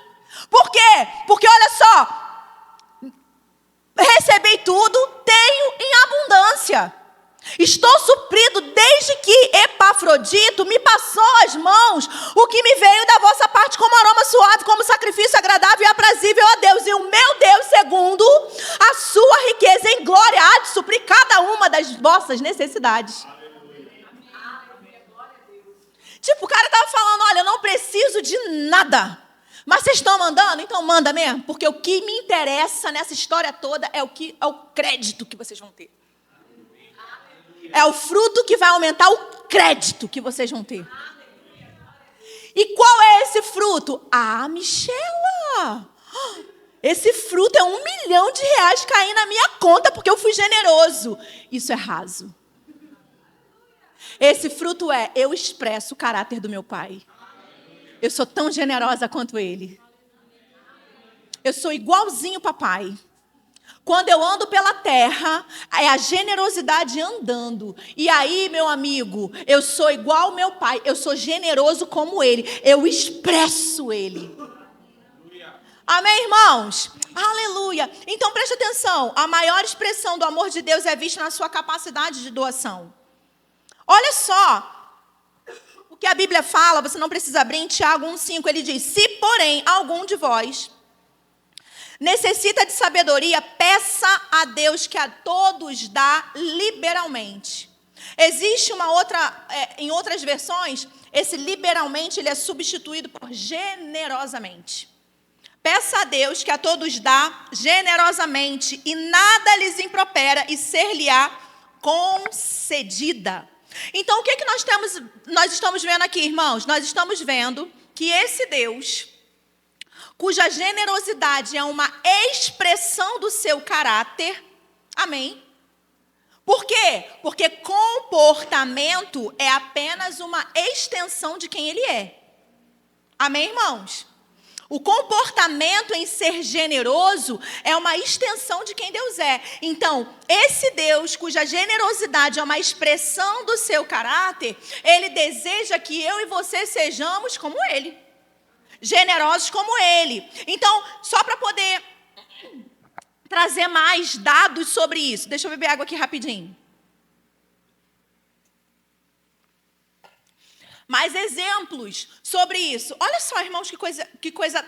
Por quê? Porque olha só, recebi tudo, tenho em abundância. Estou suprido desde que Epafrodito me passou as mãos o que me veio da vossa parte como aroma suave, como sacrifício agradável e aprazível a Deus. E o meu Deus, segundo a sua riqueza em glória, há de suprir cada uma das vossas necessidades. Tipo, o cara estava falando, olha, eu não preciso de nada. Mas vocês estão mandando? Então manda mesmo. Porque o que me interessa nessa história toda é o crédito que vocês vão ter. É o fruto que vai aumentar o crédito que vocês vão ter. E qual é esse fruto? Ah, Michela! Esse fruto é R$1 milhão caindo na minha conta porque eu fui generoso. Isso é raso. Esse fruto é, eu expresso o caráter do meu pai. Eu sou tão generosa quanto ele. Eu sou igualzinho papai. Quando eu ando pela terra, é a generosidade andando. E aí, meu amigo, eu sou igual ao meu pai. Eu sou generoso como ele. Eu expresso ele. Amém, irmãos? Aleluia. Então, preste atenção. A maior expressão do amor de Deus é vista na sua capacidade de doação. Olha só o que a Bíblia fala. Você não precisa abrir em Tiago 1,5. Ele diz, se porém algum de vós necessita de sabedoria, peça a Deus que a todos dá liberalmente. Existe uma outra, em outras versões, esse liberalmente ele é substituído por generosamente. Peça a Deus que a todos dá generosamente e nada lhes impropera e ser-lhe-á concedida. Então, o que nós estamos vendo aqui, irmãos? Nós estamos vendo que esse Deus, cuja generosidade é uma expressão do seu caráter. Amém? Por quê? Porque comportamento é apenas uma extensão de quem ele é. Amém, irmãos? O comportamento em ser generoso é uma extensão de quem Deus é. Então, esse Deus, cuja generosidade é uma expressão do seu caráter, ele deseja que eu e você sejamos como ele. Generosos como ele. Então, só para poder trazer mais dados sobre isso. Deixa eu beber água aqui rapidinho. Mais exemplos sobre isso. Olha só, irmãos, que coisa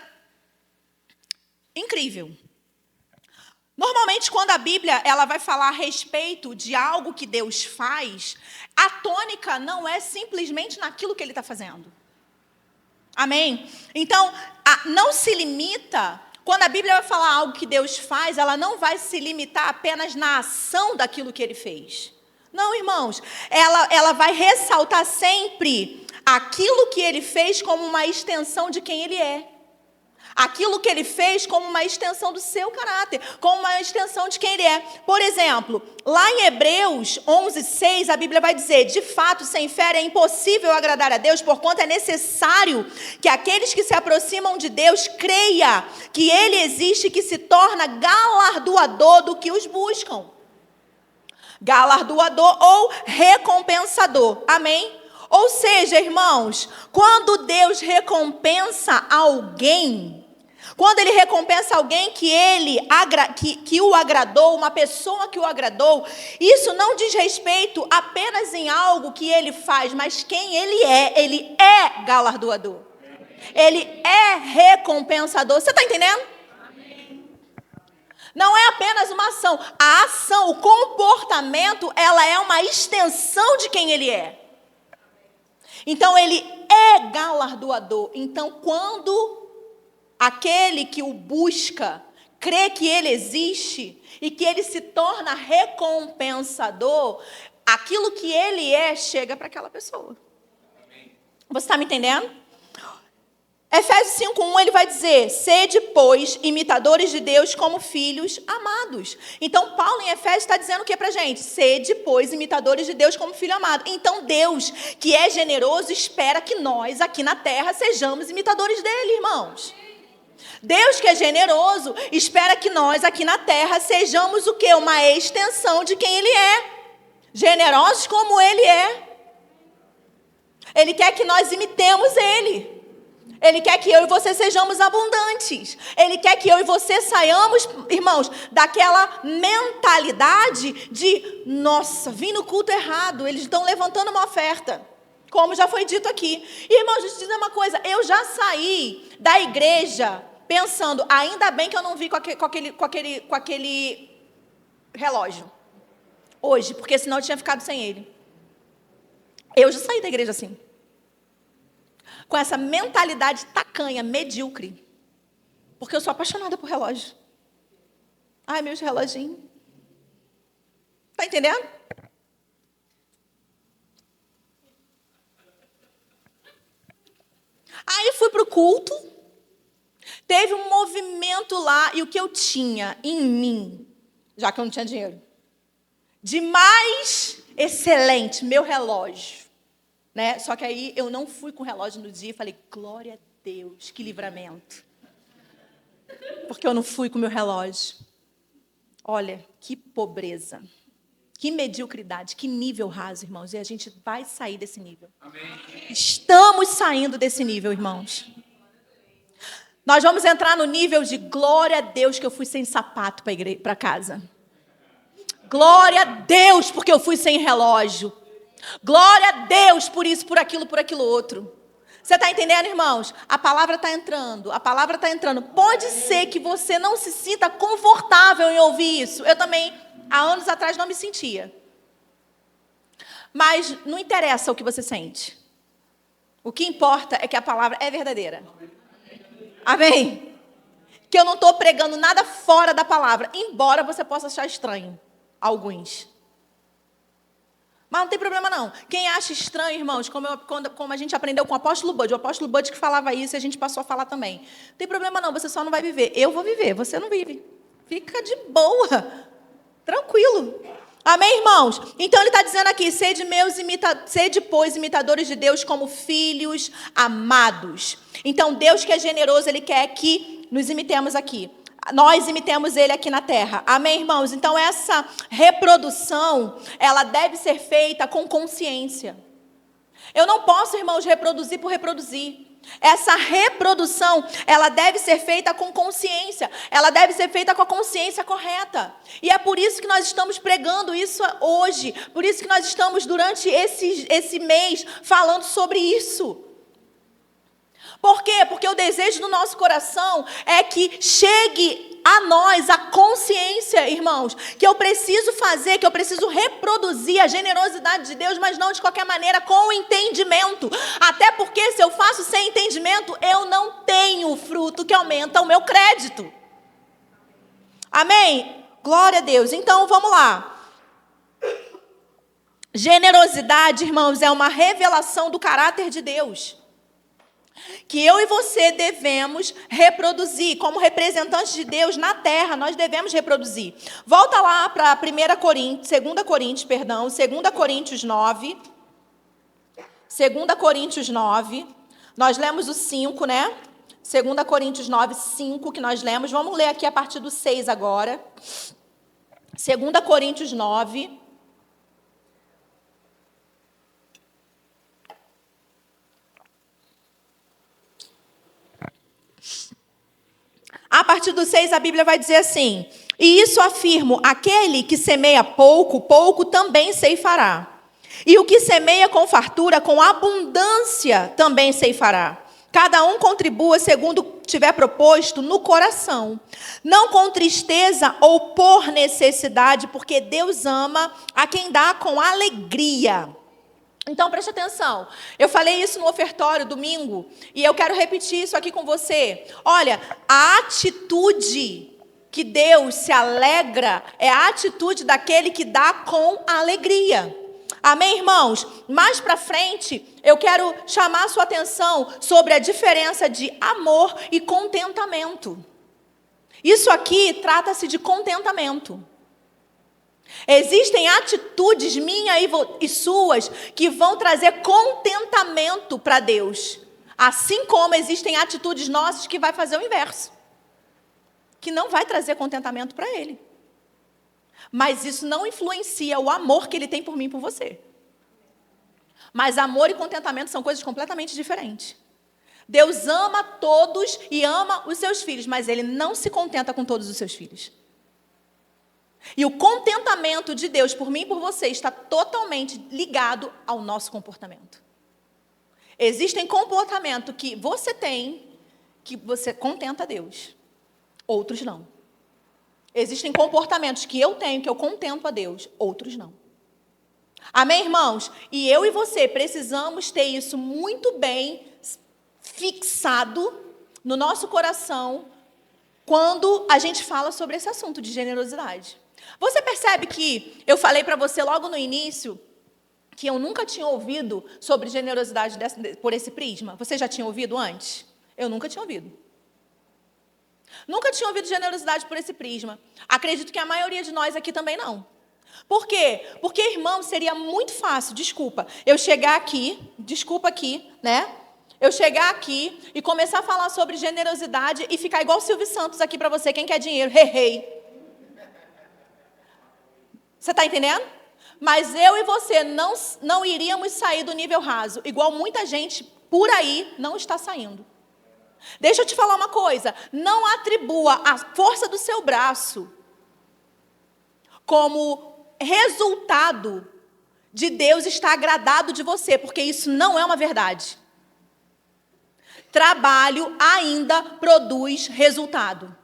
incrível. Normalmente, quando a Bíblia ela vai falar a respeito de algo que Deus faz, a tônica não é simplesmente naquilo que ele está fazendo. Amém? Então, não se limita, quando a Bíblia vai falar algo que Deus faz, ela não vai se limitar apenas na ação daquilo que ele fez. Não, irmãos, ela vai ressaltar sempre aquilo que ele fez como uma extensão de quem ele é. Aquilo que ele fez como uma extensão do seu caráter, como uma extensão de quem ele é. Por exemplo, lá em Hebreus 11:6, a Bíblia vai dizer, de fato, sem fé é impossível agradar a Deus, porquanto é necessário que aqueles que se aproximam de Deus creia que ele existe e que se torna galardoador do que os buscam. Galardoador ou recompensador. Amém? Ou seja, irmãos, quando Deus recompensa alguém, quando ele recompensa alguém que o agradou, uma pessoa que o agradou, isso não diz respeito apenas em algo que ele faz, mas quem ele é galardoador. Ele é recompensador. Você está entendendo? Não é apenas uma ação. A ação, o comportamento, ela é uma extensão de quem ele é. Então, ele é galardoador. Então, quando aquele que o busca crê que ele existe e que ele se torna recompensador, aquilo que ele é chega para aquela pessoa. Você está me entendendo? Efésios 5:1, ele vai dizer, sede, pois, imitadores de Deus como filhos amados. Então, Paulo em Efésios está dizendo o que para a gente? Sede, pois, imitadores de Deus como filho amado. Então, Deus, que é generoso, espera que nós, aqui na terra, sejamos imitadores dele, irmãos. Deus que é generoso, espera que nós aqui na terra sejamos o quê? Uma extensão de quem Ele é. Generosos como Ele é. Ele quer que nós imitemos Ele. Ele quer que eu e você sejamos abundantes. Ele quer que eu e você saiamos, irmãos, daquela mentalidade de, nossa, vim no culto errado, eles estão levantando uma oferta. Como já foi dito aqui. E, irmãos, deixa eu te dizer uma coisa, eu já saí da igreja pensando, ainda bem que eu não vi com aquele relógio hoje, porque senão eu tinha ficado sem ele. Eu já saí da igreja assim. Com essa mentalidade tacanha, medíocre. Porque eu sou apaixonada por relógio. Ai, meus reloginhos. Tá entendendo? Aí fui para o culto. Teve um movimento lá. E o que eu tinha em mim, já que eu não tinha dinheiro, de mais excelente, meu relógio. Né? Só que aí eu não fui com o relógio no dia e falei, glória a Deus, que livramento. Porque eu não fui com o meu relógio. Olha, que pobreza, que mediocridade, que nível raso, irmãos. E a gente vai sair desse nível. Amém. Estamos saindo desse nível, irmãos. Nós vamos entrar no nível de glória a Deus que eu fui sem sapato para casa. Glória a Deus porque eu fui sem relógio. Glória a Deus por isso, por aquilo outro. Você está entendendo, irmãos? A palavra está entrando, Pode ser que você não se sinta confortável em ouvir isso. Eu também, há anos atrás, não me sentia. Mas não interessa o que você sente. O que importa é que a palavra é verdadeira. Amém? Que eu não estou pregando nada fora da palavra, embora você possa achar estranho, alguns. Mas não tem problema não. Quem acha estranho, irmãos, como a gente aprendeu com o apóstolo Bud que falava isso e a gente passou a falar também. Não tem problema não, você só não vai viver. Eu vou viver, você não vive. Fica de boa, tranquilo. Amém, irmãos? Então ele está dizendo aqui, sede, pois, imitadores de Deus como filhos amados. Então Deus que é generoso, Ele quer que nos imitemos aqui. Nós imitemos Ele aqui na terra. Amém, irmãos? Então, essa reprodução, ela deve ser feita com consciência. Eu não posso, irmãos, reproduzir por reproduzir. Essa reprodução, ela deve ser feita com consciência. Ela deve ser feita com a consciência correta. E é por isso que nós estamos pregando isso hoje. Por isso que nós estamos, durante esse mês, falando sobre isso. Por quê? Porque o desejo do nosso coração é que chegue a nós a consciência, irmãos, que eu preciso fazer, que eu preciso reproduzir a generosidade de Deus, mas não de qualquer maneira, com entendimento. Até porque se eu faço sem entendimento, eu não tenho o fruto que aumenta o meu crédito. Amém? Glória a Deus. Então, vamos lá. Generosidade, irmãos, é uma revelação do caráter de Deus. Que eu e você devemos reproduzir, como representantes de Deus na terra, nós devemos reproduzir. Volta lá para 2 Coríntios 9. 2 Coríntios 9. Nós lemos o 5, né? 2 Coríntios 9, 5, que nós lemos. Vamos ler aqui a partir do 6 agora. 2 Coríntios 9. A partir do 6, a Bíblia vai dizer assim: e isso afirmo, aquele que semeia pouco, pouco também ceifará. E o que semeia com fartura, com abundância, também ceifará. Cada um contribua segundo tiver proposto no coração, não com tristeza ou por necessidade, porque Deus ama a quem dá com alegria. Então, preste atenção. Eu falei isso no ofertório domingo e eu quero repetir isso aqui com você. Olha, a atitude que Deus se alegra é a atitude daquele que dá com alegria. Amém, irmãos? Mais para frente, eu quero chamar a sua atenção sobre a diferença de amor e contentamento. Isso aqui trata-se de contentamento. Existem atitudes minhas e suas que vão trazer contentamento para Deus. Assim como existem atitudes nossas que vai fazer o inverso. que não vai trazer contentamento para ele. Mas isso não influencia o amor que ele tem por mim e por você. Mas amor e contentamento são coisas completamente diferentes. Deus ama todos e ama os seus filhos, mas ele não se contenta com todos os seus filhos. E o contentamento de Deus por mim e por você está totalmente ligado ao nosso comportamento. Existem comportamentos que você tem, que você contenta a Deus. Outros não. Existem comportamentos que eu tenho, que eu contento a Deus. Outros não. Amém, irmãos? E eu e você precisamos ter isso muito bem fixado no nosso coração quando a gente fala sobre esse assunto de generosidade. Você percebe que eu falei para você logo no início que eu nunca tinha ouvido sobre generosidade por esse prisma? Você já tinha ouvido antes? Eu nunca tinha ouvido. Nunca tinha ouvido generosidade por esse prisma. Acredito que a maioria de nós aqui também não. Por quê? Porque, irmão, seria muito fácil, eu chegar aqui, né? Eu chegar aqui e começar a falar sobre generosidade e ficar igual o Silvio Santos aqui para você, quem quer dinheiro, hey. Você está entendendo? Mas eu e você não iríamos sair do nível raso, igual muita gente por aí não está saindo. Deixa eu te falar uma coisa, não atribua a força do seu braço como resultado de Deus estar agradado de você, porque isso não é uma verdade. Trabalho ainda produz resultado.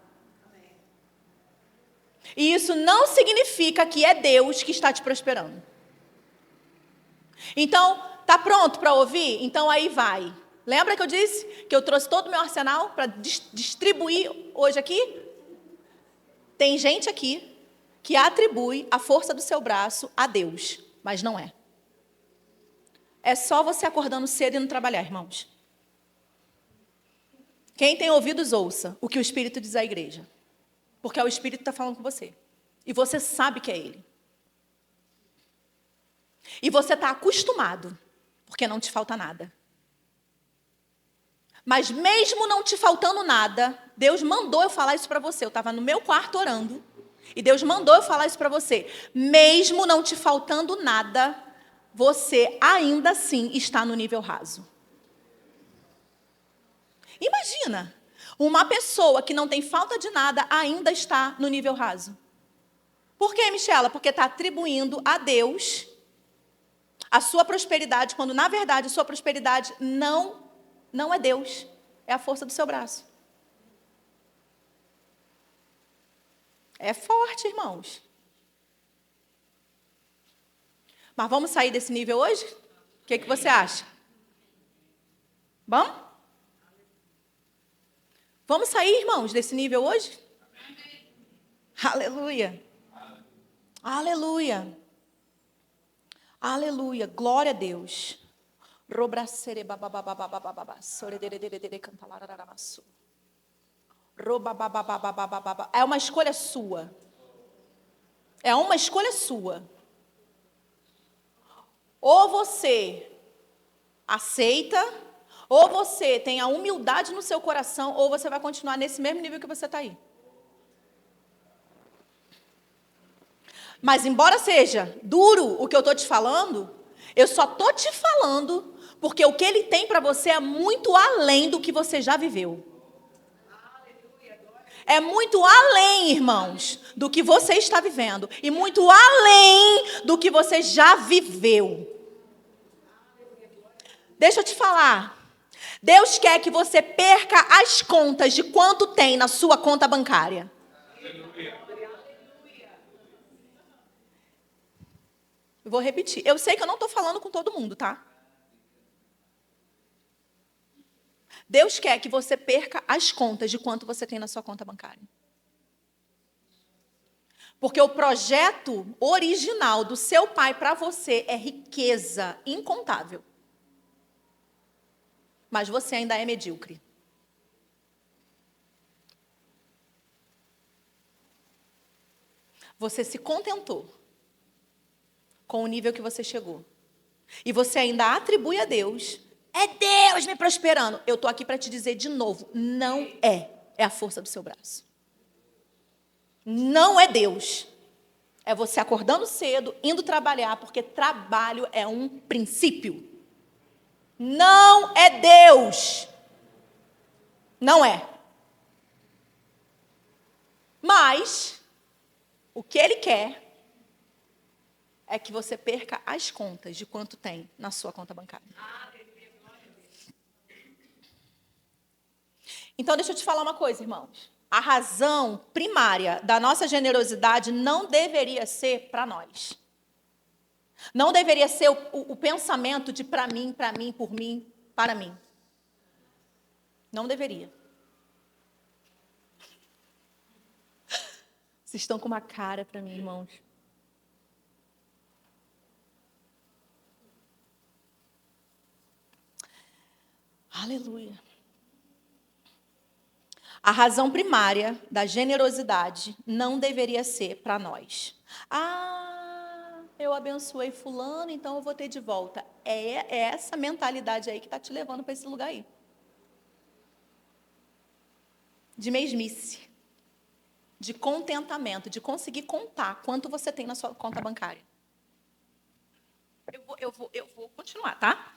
E isso não significa que é Deus que está te prosperando. Então, tá pronto para ouvir? Então aí vai. Lembra que eu disse que eu trouxe todo o meu arsenal para distribuir hoje aqui? Tem gente aqui que atribui a força do seu braço a Deus, mas não é. É só você acordando cedo e indo trabalhar, irmãos. Quem tem ouvidos, ouça o que o Espírito diz à igreja. Porque é o Espírito que está falando com você. E você sabe que é Ele. E você está acostumado, porque não te falta nada. Mas mesmo não te faltando nada, Deus mandou eu falar isso para você. Eu estava no meu quarto orando. E Deus mandou eu falar isso para você. Mesmo não te faltando nada, você ainda assim está no nível raso. Imagina, uma pessoa que não tem falta de nada ainda está no nível raso. Por quê, Michela? Porque está atribuindo a Deus a sua prosperidade, quando na verdade a sua prosperidade não é Deus, é a força do seu braço. É forte, irmãos. Mas vamos sair desse nível hoje? O que você acha? Vamos? Vamos sair, irmãos, desse nível hoje? Aleluia. Aleluia. Aleluia. Glória a Deus. É uma escolha sua. É uma escolha sua. Ou você aceita, ou você tem a humildade no seu coração, ou você vai continuar nesse mesmo nível que você está aí. Mas embora seja duro o que eu estou te falando, eu só estou te falando porque o que Ele tem para você é muito além do que você já viveu. É muito além, irmãos, do que você está vivendo. E muito além do que você já viveu. Deixa eu te falar. Deus quer que você perca as contas de quanto tem na sua conta bancária. Eu vou repetir. Eu sei que eu não estou falando com todo mundo, tá? Deus quer que você perca as contas de quanto você tem na sua conta bancária. Porque o projeto original do seu pai para você é riqueza incontável. Mas você ainda é medíocre. Você se contentou com o nível que você chegou. E você ainda atribui a Deus. É Deus me prosperando. Eu estou aqui para te dizer de novo, não é. É a força do seu braço. Não é Deus. É você acordando cedo, indo trabalhar, porque trabalho é um princípio. Não é Deus. Não é. Mas, o que Ele quer é que você perca as contas de quanto tem na sua conta bancária. Então, deixa eu te falar uma coisa, irmãos. A razão primária da nossa generosidade não deveria ser para nós. Não deveria ser o pensamento de para mim, por mim, para mim. Não deveria. Vocês estão com uma cara para mim, irmãos. Aleluia. A razão primária da generosidade não deveria ser para nós. Eu abençoei fulano, então eu vou ter de volta. É essa mentalidade aí que está te levando para esse lugar aí. De mesmice. De contentamento, de conseguir contar quanto você tem na sua conta bancária. Eu vou continuar, tá?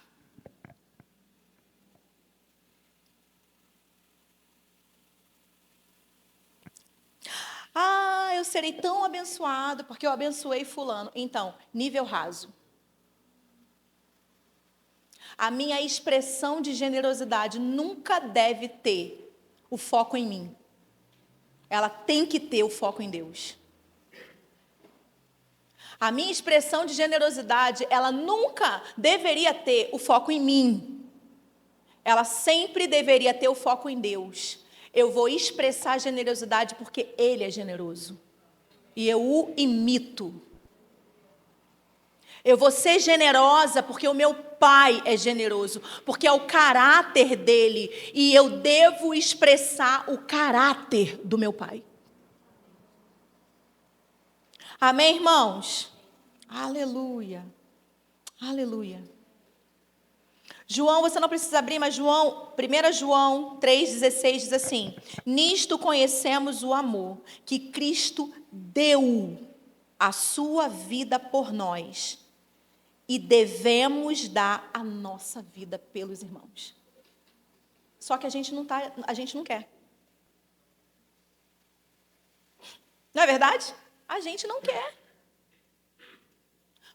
Eu serei tão abençoado porque eu abençoei fulano. Então, nível raso. A minha expressão de generosidade nunca deve ter o foco em mim. Ela tem que ter o foco em Deus. A minha expressão de generosidade, ela nunca deveria ter o foco em mim. Ela sempre deveria ter o foco em Deus. Eu vou expressar generosidade porque Ele é generoso. E eu o imito. Eu vou ser generosa porque o meu Pai é generoso. Porque é o caráter dele. E eu devo expressar o caráter do meu Pai. Amém, irmãos? Aleluia. Aleluia. João, você não precisa abrir, mas 1 João 3,16 diz assim: nisto conhecemos o amor, que Cristo deu a sua vida por nós, e devemos dar a nossa vida pelos irmãos. Só que a gente não quer. Não é verdade? A gente não quer.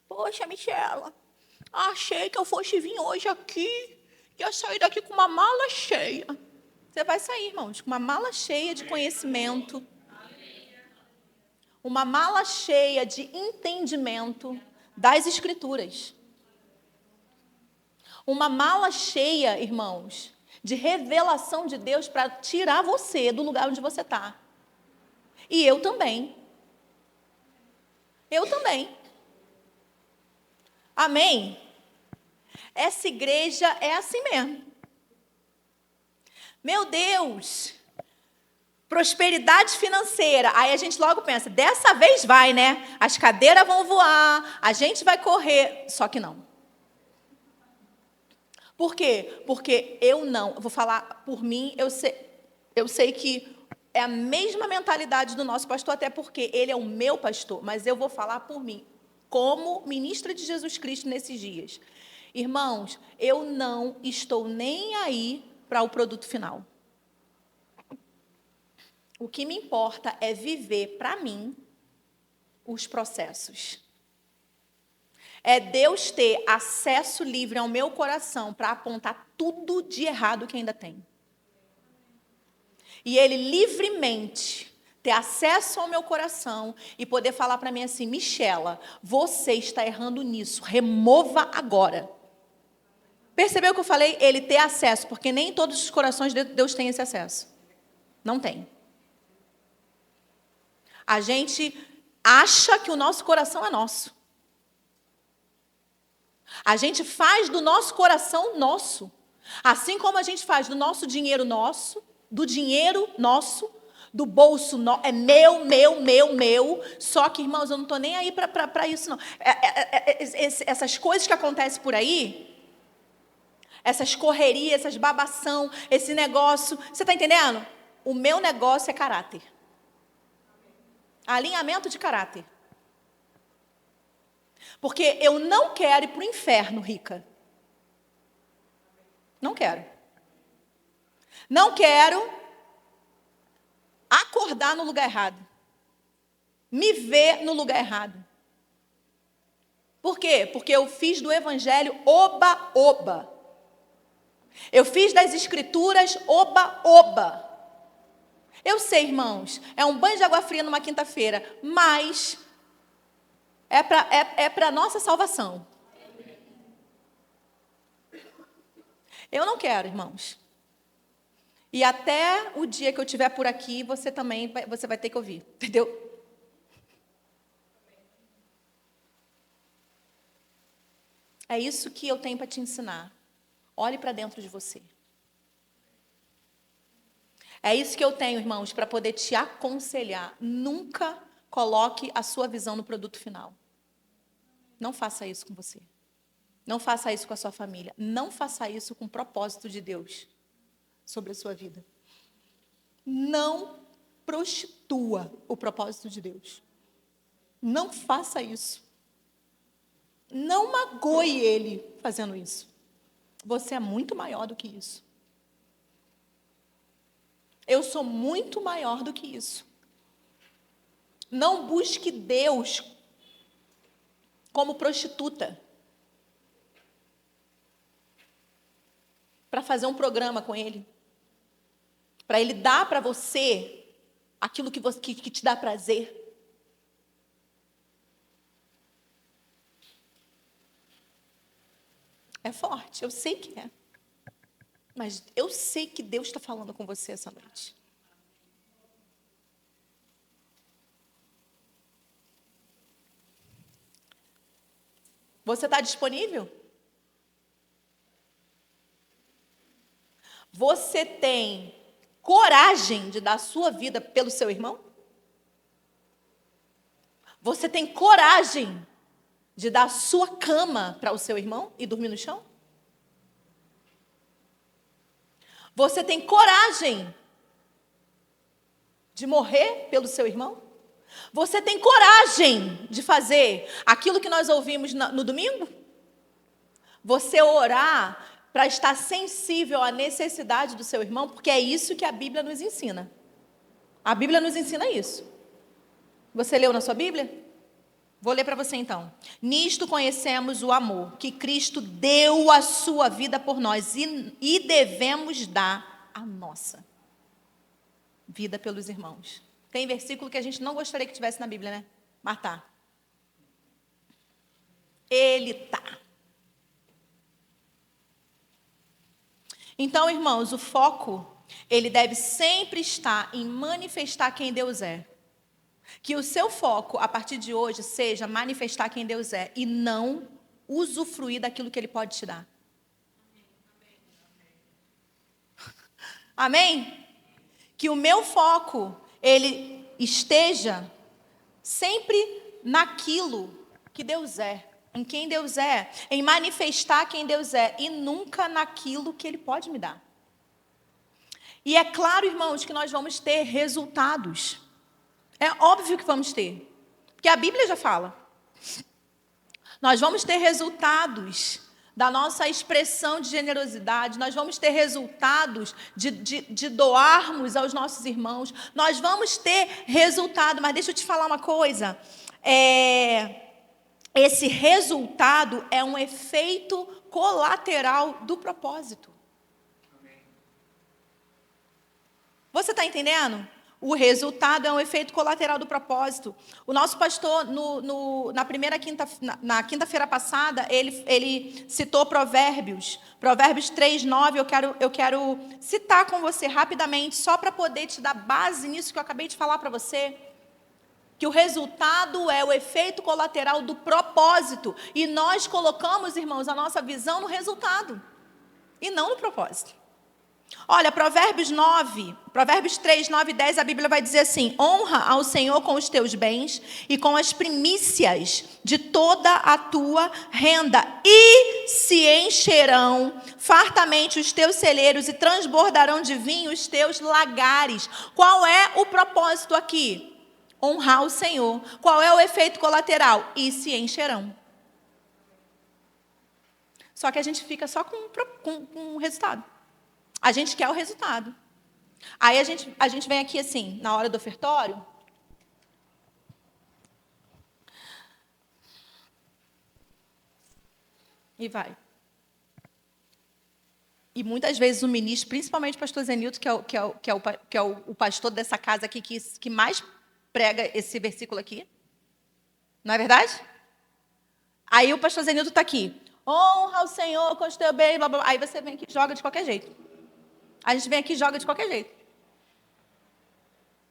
Poxa, Michela, achei que eu fosse vir hoje aqui, ia sair daqui com uma mala cheia. Você vai sair, irmãos, com uma mala cheia de conhecimento, uma mala cheia de entendimento das Escrituras. Uma mala cheia, irmãos, de revelação de Deus para tirar você do lugar onde você está. E eu também. Eu também. Amém? Essa igreja é assim mesmo. Meu Deus, prosperidade financeira. Aí a gente logo pensa, dessa vez vai, né? As cadeiras vão voar, a gente vai correr. Só que não. Por quê? Porque eu vou falar por mim, eu sei que é a mesma mentalidade do nosso pastor, até porque ele é o meu pastor, mas eu vou falar por mim, como ministra de Jesus Cristo nesses dias. Irmãos, eu não estou nem aí para o produto final. O que me importa é viver para mim os processos. É Deus ter acesso livre ao meu coração para apontar tudo de errado que ainda tem. E Ele livremente ter acesso ao meu coração e poder falar para mim assim: Michela, você está errando nisso, remova agora. Percebeu o que eu falei? Ele ter acesso, porque nem todos os corações de Deus têm esse acesso. Não tem. A gente acha que o nosso coração é nosso. A gente faz do nosso coração nosso. Assim como a gente faz do nosso dinheiro nosso, do dinheiro nosso, do bolso é meu. Só que, irmãos, eu não estou nem aí para isso, não. Essas coisas que acontecem por aí, essas correrias, essas babação, esse negócio, você está entendendo? O meu negócio é caráter. Alinhamento de caráter. Porque eu não quero ir para o inferno rica. Não quero. Não quero acordar no lugar errado. Me ver no lugar errado. Por quê? Porque eu fiz do evangelho oba-oba. Eu fiz das escrituras oba-oba. Eu sei, irmãos, é um banho de água fria numa quinta-feira, mas é para a nossa salvação. Eu não quero, irmãos. E até o dia que eu estiver por aqui, você vai ter que ouvir, entendeu? É isso que eu tenho para te ensinar. Olhe para dentro de você. É isso que eu tenho, irmãos, para poder te aconselhar. Nunca coloque a sua visão no produto final. Não faça isso com você. Não faça isso com a sua família. Não faça isso com o propósito de Deus sobre a sua vida. Não prostitua o propósito de Deus. Não faça isso. Não magoe Ele fazendo isso. Você é muito maior do que isso. Eu sou muito maior do que isso. Não busque Deus como prostituta para fazer um programa com Ele, para Ele dar para você aquilo que te dá prazer. É forte, eu sei que é. Mas eu sei que Deus está falando com você essa noite. Você está disponível? Você tem coragem de dar a sua vida pelo seu irmão? Você tem coragem de dar a sua cama para o seu irmão e dormir no chão? Você tem coragem de morrer pelo seu irmão? Você tem coragem de fazer aquilo que nós ouvimos no domingo? Você orar para estar sensível à necessidade do seu irmão, porque é isso que a Bíblia nos ensina. A Bíblia nos ensina isso. Você leu na sua Bíblia? Vou ler para você então. Nisto conhecemos o amor, que Cristo deu a sua vida por nós e devemos dar a nossa vida pelos irmãos. Tem versículo que a gente não gostaria que tivesse na Bíblia, né? Mas tá. Ele tá. Então, irmãos, o foco, ele deve sempre estar em manifestar quem Deus é. Que o seu foco, a partir de hoje, seja manifestar quem Deus é e não usufruir daquilo que Ele pode te dar. Amém? Que o meu foco, ele esteja sempre naquilo que Deus é, em quem Deus é, em manifestar quem Deus é e nunca naquilo que Ele pode me dar. E é claro, irmãos, que nós vamos ter resultados. É óbvio que vamos ter, porque a Bíblia já fala. Nós vamos ter resultados da nossa expressão de generosidade, nós vamos ter resultados de doarmos aos nossos irmãos, nós vamos ter resultado, mas deixa eu te falar uma coisa, esse resultado é um efeito colateral do propósito. Você está entendendo? O resultado é um efeito colateral do propósito. O nosso pastor, na quinta-feira passada, ele citou Provérbios. Provérbios 3:9, eu quero citar com você rapidamente, só para poder te dar base nisso que eu acabei de falar para você. Que o resultado é o efeito colateral do propósito. E nós colocamos, irmãos, a nossa visão no resultado. E não no propósito. Olha, Provérbios 3, 9 e 10, a Bíblia vai dizer assim: honra ao Senhor com os teus bens e com as primícias de toda a tua renda, e se encherão fartamente os teus celeiros e transbordarão de vinho os teus lagares. Qual é o propósito aqui? Honrar o Senhor. Qual é o efeito colateral? E se encherão. Só que a gente fica só com o resultado. A gente quer o resultado. Aí a gente vem aqui assim, na hora do ofertório. E vai. E muitas vezes o ministro, principalmente o pastor Zenilton, que é o pastor dessa casa aqui, que mais prega esse versículo aqui. Não é verdade? Aí o pastor Zenilton está aqui. Honra o Senhor com os teus bens, blá, blá, blá. Aí você vem aqui e joga de qualquer jeito. A gente vem aqui e joga de qualquer jeito.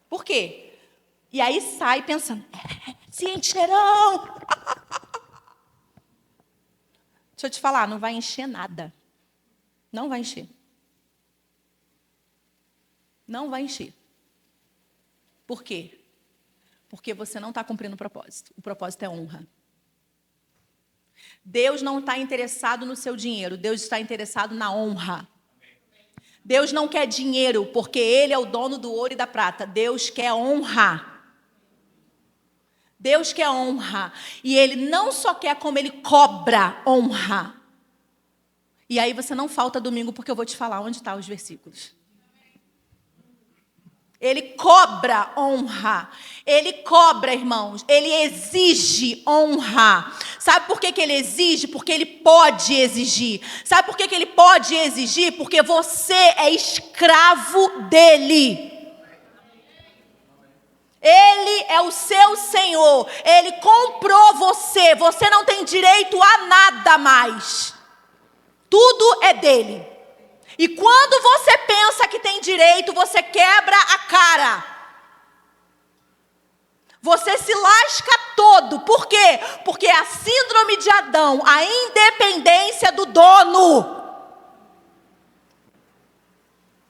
Por quê? E aí sai pensando, se encherão. Deixa eu te falar, não vai encher nada. Não vai encher. Não vai encher. Por quê? Porque você não está cumprindo o propósito. O propósito é honra. Deus não está interessado no seu dinheiro. Deus está interessado na honra. Deus não quer dinheiro, porque Ele é o dono do ouro e da prata. Deus quer honra. Deus quer honra. E Ele não só quer, como Ele cobra honra. E aí você não falta domingo, porque eu vou te falar onde estão os versículos. Ele cobra honra. Ele cobra, irmãos. Ele exige honra. Sabe por que ele exige? Porque ele pode exigir. Sabe por que ele pode exigir? Porque você é escravo dele. Ele é o seu Senhor. Ele comprou você. Você não tem direito a nada mais. Tudo é dele. E quando você pensa que tem direito, você quebra a cara. Você se lasca todo. Por quê? Porque é a síndrome de Adão, a independência do dono.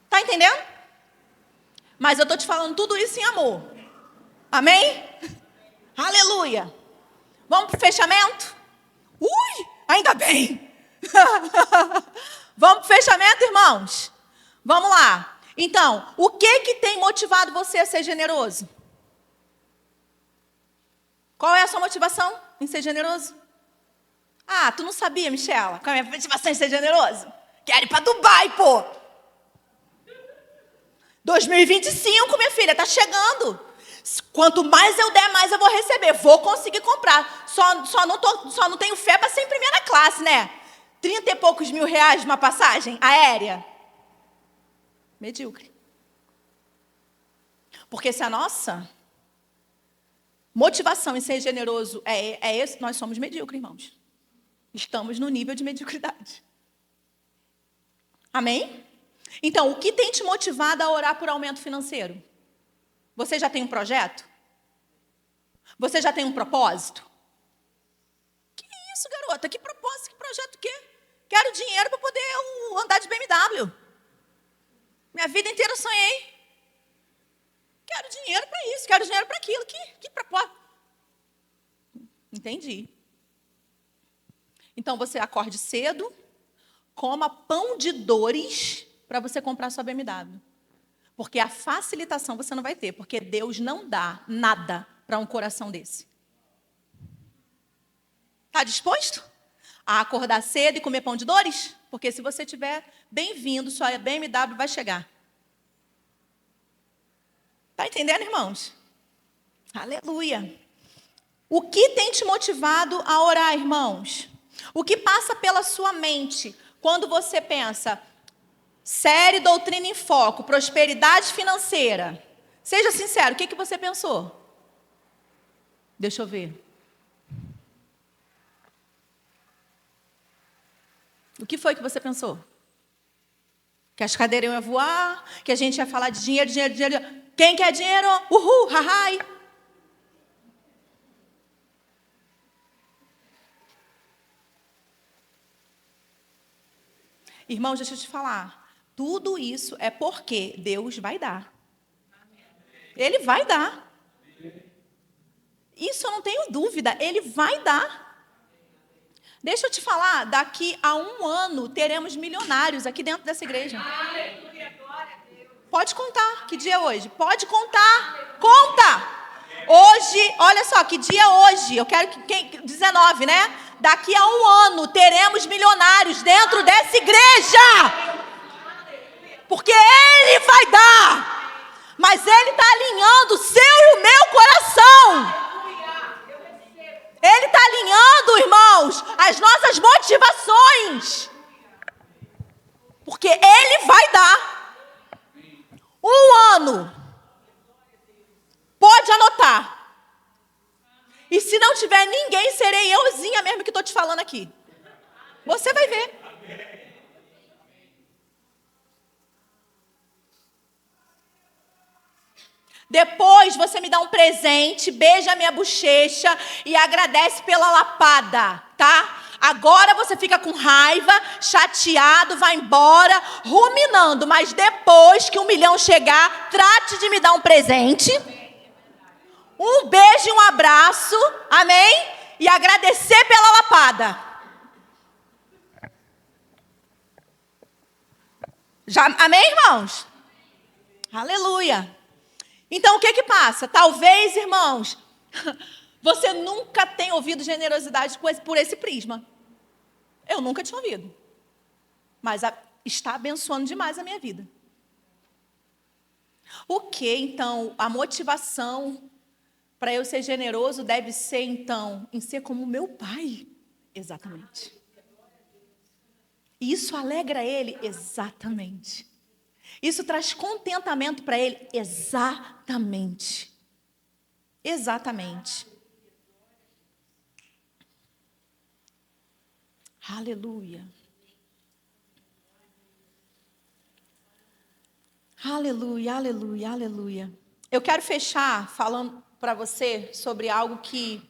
Tá entendendo? Mas eu estou te falando tudo isso em amor. Amém? Aleluia. Vamos para o fechamento? Ainda bem. Vamos para o fechamento, irmãos? Vamos lá. Então, o que tem motivado você a ser generoso? Qual é a sua motivação em ser generoso? Ah, tu não sabia, Michela? Qual é a minha motivação em ser generoso? Quero ir para Dubai, pô! 2025, minha filha, tá chegando. Quanto mais eu der, mais eu vou receber. Vou conseguir comprar. Só não tenho fé para ser em primeira classe, né? 30 e poucos mil reais de uma passagem aérea. Medíocre. Porque se a nossa motivação em ser generoso é esse, nós somos medíocres, irmãos. Estamos no nível de mediocridade. Amém? Então, o que tem te motivado a orar por aumento financeiro? Você já tem um projeto? Você já tem um propósito? Que isso, garota? Que propósito, que projeto, o quê? Quero dinheiro para poder andar de BMW. Minha vida inteira eu sonhei. Quero dinheiro para isso, quero dinheiro para aquilo. Que propósito? Entendi. Então, você acorde cedo, coma pão de dores para você comprar sua BMW. Porque a facilitação você não vai ter, porque Deus não dá nada para um coração desse. Está disposto a acordar cedo e comer pão de dores? Porque se você estiver bem-vindo, sua BMW vai chegar. Está entendendo, irmãos? Aleluia. O que tem te motivado a orar, irmãos? O que passa pela sua mente quando você pensa, série Doutrina em Foco, prosperidade financeira? Seja sincero, o que você pensou? Deixa eu ver. O que foi que você pensou? Que as cadeiras iam voar, que a gente ia falar de dinheiro, dinheiro, dinheiro. Quem quer dinheiro? Uhul, rahai. Irmãos, deixa eu te falar. Tudo isso é porque Deus vai dar. Ele vai dar. Isso eu não tenho dúvida. Ele vai dar. Deixa eu te falar, daqui a 1 ano teremos milionários aqui dentro dessa igreja. Pode contar. Que dia é hoje? Pode contar. Conta. Hoje, olha só, que dia é hoje? Eu quero que 19, né? Daqui a um ano teremos milionários dentro dessa igreja. Porque Ele vai dar. Mas Ele está alinhando o seu e o meu coração. Ele está alinhando, irmãos, as nossas motivações. Porque Ele vai dar. Um ano. Pode anotar. E se não tiver ninguém, serei euzinha mesmo que estou te falando aqui. Você vai ver. Depois você me dá um presente, beija a minha bochecha e agradece pela lapada, tá? Agora você fica com raiva, chateado, vai embora, ruminando. Mas depois que 1 milhão chegar, trate de me dar um presente. Um beijo e um abraço, amém? E agradecer pela lapada. Já, amém, irmãos? Aleluia. Então, o que passa? Talvez, irmãos, você nunca tenha ouvido generosidade por esse prisma. Eu nunca tinha ouvido. Mas está abençoando demais a minha vida. O que, então, a motivação para eu ser generoso deve ser, então, em ser como meu pai? Exatamente. Isso alegra ele? Exatamente. Isso traz contentamento para ele? Exatamente. Exatamente. Aleluia. Aleluia, aleluia, aleluia. Eu quero fechar falando para você sobre algo que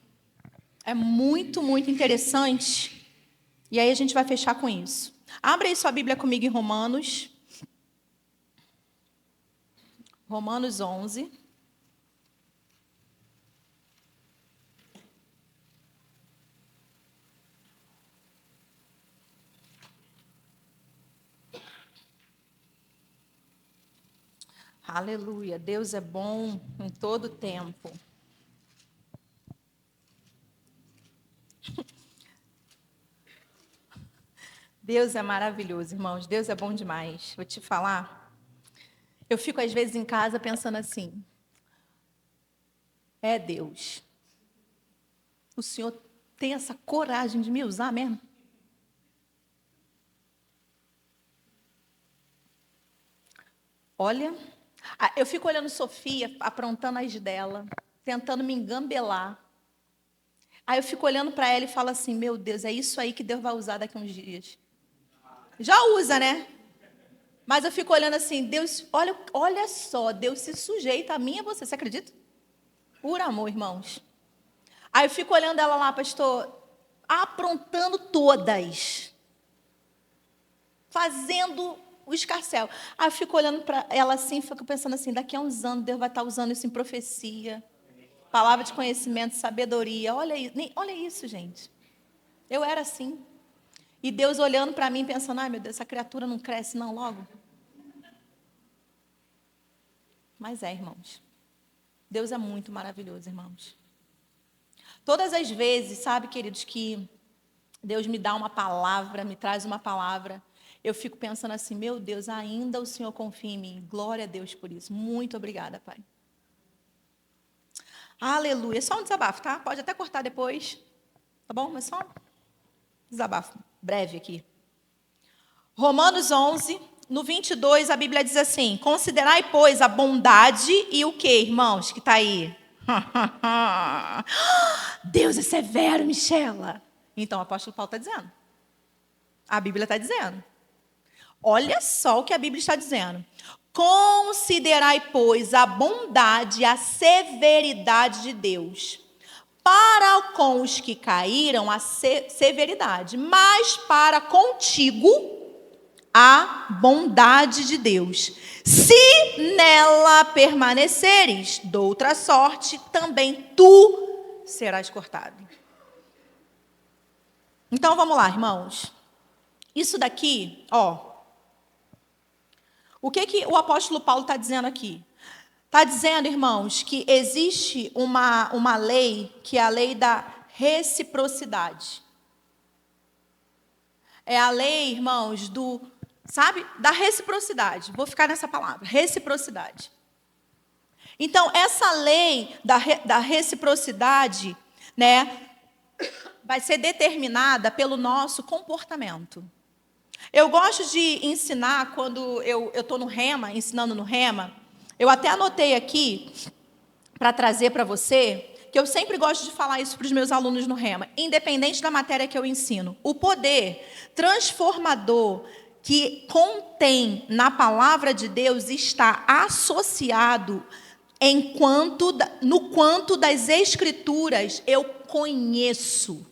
é muito, muito interessante. E aí a gente vai fechar com isso. Abre aí sua Bíblia comigo em Romanos. Romanos 11. Aleluia. Deus é bom em todo tempo. Deus é maravilhoso, irmãos. Deus é bom demais. Vou te falar. Eu fico às vezes em casa pensando assim: é Deus. O Senhor tem essa coragem de me usar mesmo? Olha, eu fico olhando Sofia, aprontando as dela, tentando me engambelar. Aí eu fico olhando para ela e falo assim: meu Deus, é isso aí que Deus vai usar daqui a uns dias. Já usa, né? Mas eu fico olhando assim: Deus, olha só, Deus se sujeita a mim e a você. Você acredita? Por amor, irmãos. Aí eu fico olhando ela lá, pastor, aprontando todas. Fazendo o escarcéu. Aí eu fico olhando para ela assim, fico pensando assim: daqui a uns anos Deus vai estar usando isso em profecia. Palavra de conhecimento, sabedoria. Olha isso, gente. Eu era assim. E Deus olhando para mim, pensando: ai meu Deus, essa criatura não cresce não logo. Mas irmãos. Deus é muito maravilhoso, irmãos. Todas as vezes, sabe, queridos, que Deus me dá uma palavra, me traz uma palavra, eu fico pensando assim: meu Deus, ainda o Senhor confia em mim. Glória a Deus por isso. Muito obrigada, Pai. Aleluia. É só um desabafo, tá? Pode até cortar depois. Tá bom? Mas só um desabafo breve aqui. Romanos 11, no 22, a Bíblia diz assim: considerai, pois, a bondade e o quê, irmãos, que está aí? Deus é severo, Michela. Então, o apóstolo Paulo está dizendo. A Bíblia está dizendo. Olha só o que a Bíblia está dizendo. Considerai, pois, a bondade e a severidade de Deus. Para com os que caíram, a severidade. Mas para contigo, a bondade de Deus. Se nela permaneceres, doutra sorte, também tu serás cortado. Então, vamos lá, irmãos. Isso daqui, ó. O que o apóstolo Paulo está dizendo aqui? Está dizendo, irmãos, que existe uma lei, que é a lei da reciprocidade. É a lei, irmãos, da reciprocidade. Vou ficar nessa palavra, reciprocidade. Então, essa lei da reciprocidade, né, vai ser determinada pelo nosso comportamento. Eu gosto de ensinar, quando eu estou no Rema, ensinando no Rema, eu até anotei aqui, para trazer para você, que eu sempre gosto de falar isso para os meus alunos no Rema, independente da matéria que eu ensino. O poder transformador que contém na palavra de Deus está associado no quanto das Escrituras eu conheço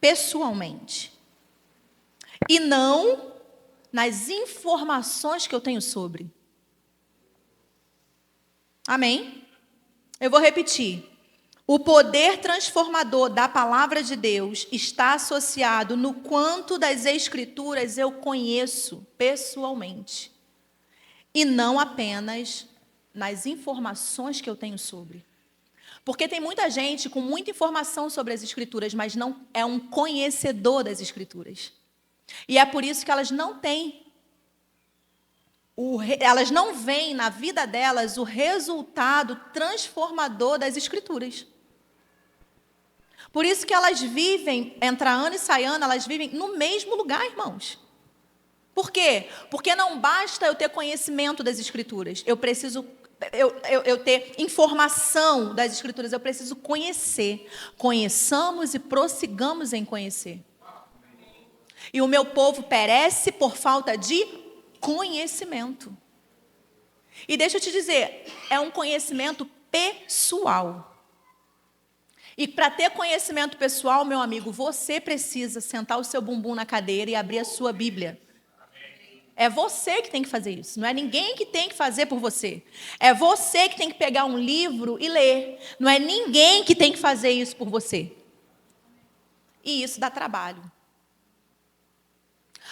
pessoalmente. E não nas informações que eu tenho sobre. Amém? Eu vou repetir. O poder transformador da palavra de Deus está associado no quanto das Escrituras eu conheço pessoalmente. E não apenas nas informações que eu tenho sobre. Porque tem muita gente com muita informação sobre as Escrituras, mas não é um conhecedor das Escrituras. E é por isso que elas não veem na vida delas o resultado transformador das Escrituras. Por isso que elas vivem, entra ano e sai ano, elas vivem no mesmo lugar, irmãos. Por quê? Porque não basta eu ter conhecimento das Escrituras. Eu preciso eu ter informação das Escrituras. Eu preciso conhecer. Conheçamos e prossigamos em conhecer. E o meu povo perece por falta de conhecimento. E deixa eu te dizer, é um conhecimento pessoal. E para ter conhecimento pessoal, meu amigo, você precisa sentar o seu bumbum na cadeira e abrir a sua Bíblia. É você que tem que fazer isso. Não é ninguém que tem que fazer por você. É você que tem que pegar um livro e ler. Não é ninguém que tem que fazer isso por você. E isso dá trabalho.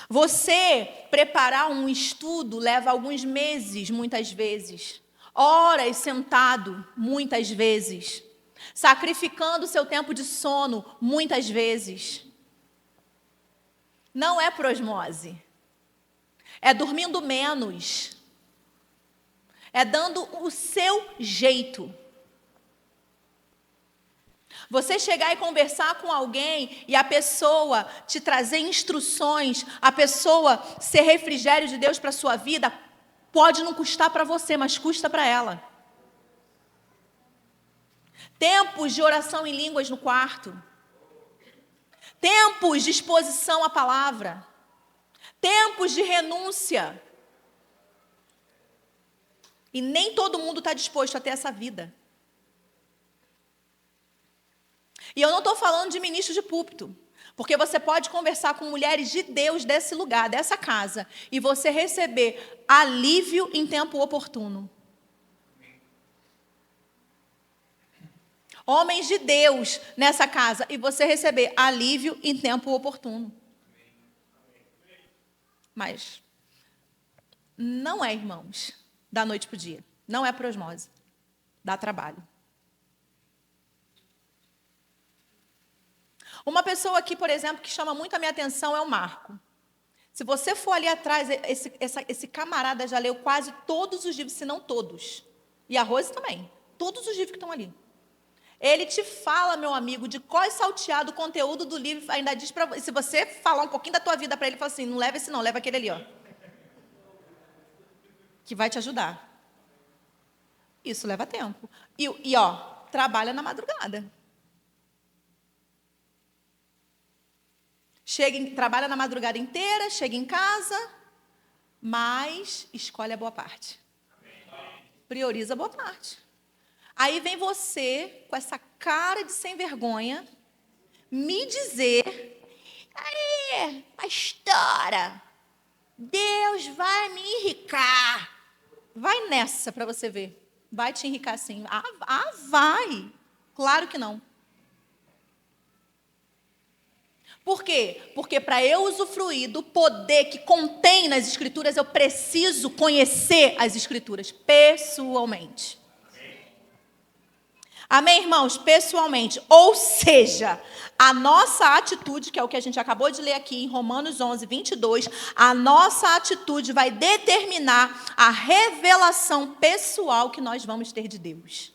Você preparar um estudo leva alguns meses, muitas vezes. Horas sentado, muitas vezes. Sacrificando seu tempo de sono, muitas vezes. Não é por osmose. É dormindo menos. É dando o seu jeito. Você chegar e conversar com alguém e a pessoa te trazer instruções, a pessoa ser refrigério de Deus para a sua vida, pode não custar para você, mas custa para ela. Tempos de oração em línguas no quarto. Tempos de exposição à palavra. Tempos de renúncia. E nem todo mundo está disposto a ter essa vida. E eu não estou falando de ministro de púlpito, porque você pode conversar com mulheres de Deus desse lugar, dessa casa, e você receber alívio em tempo oportuno. Homens de Deus nessa casa, e você receber alívio em tempo oportuno. Mas não é, irmãos, da noite para o dia. Não é por osmose. Dá trabalho. Uma pessoa aqui, por exemplo, que chama muito a minha atenção é o Marco. Se você for ali atrás, esse camarada já leu quase todos os livros, se não todos. E a Rose também. Todos os livros que estão ali. Ele te fala, meu amigo, de qual é salteado o conteúdo do livro, ainda diz para você, se você falar um pouquinho da tua vida para ele, fala assim, não leva esse não, leva aquele ali, ó. Que vai te ajudar. Isso leva tempo. E ó, trabalha na madrugada. Trabalha na madrugada inteira, chega em casa, mas escolhe a boa parte. Prioriza a boa parte. Aí vem você, com essa cara de sem vergonha, me dizer, aí, pastora, Deus vai me enricar. Vai nessa para você ver. Vai te enricar sim. Vai. Claro que não. Por quê? Porque para eu usufruir do poder que contém nas Escrituras, eu preciso conhecer as Escrituras pessoalmente. Amém, irmãos? Pessoalmente. Ou seja, a nossa atitude, que é o que a gente acabou de ler aqui em Romanos 11, 22, a nossa atitude vai determinar a revelação pessoal que nós vamos ter de Deus.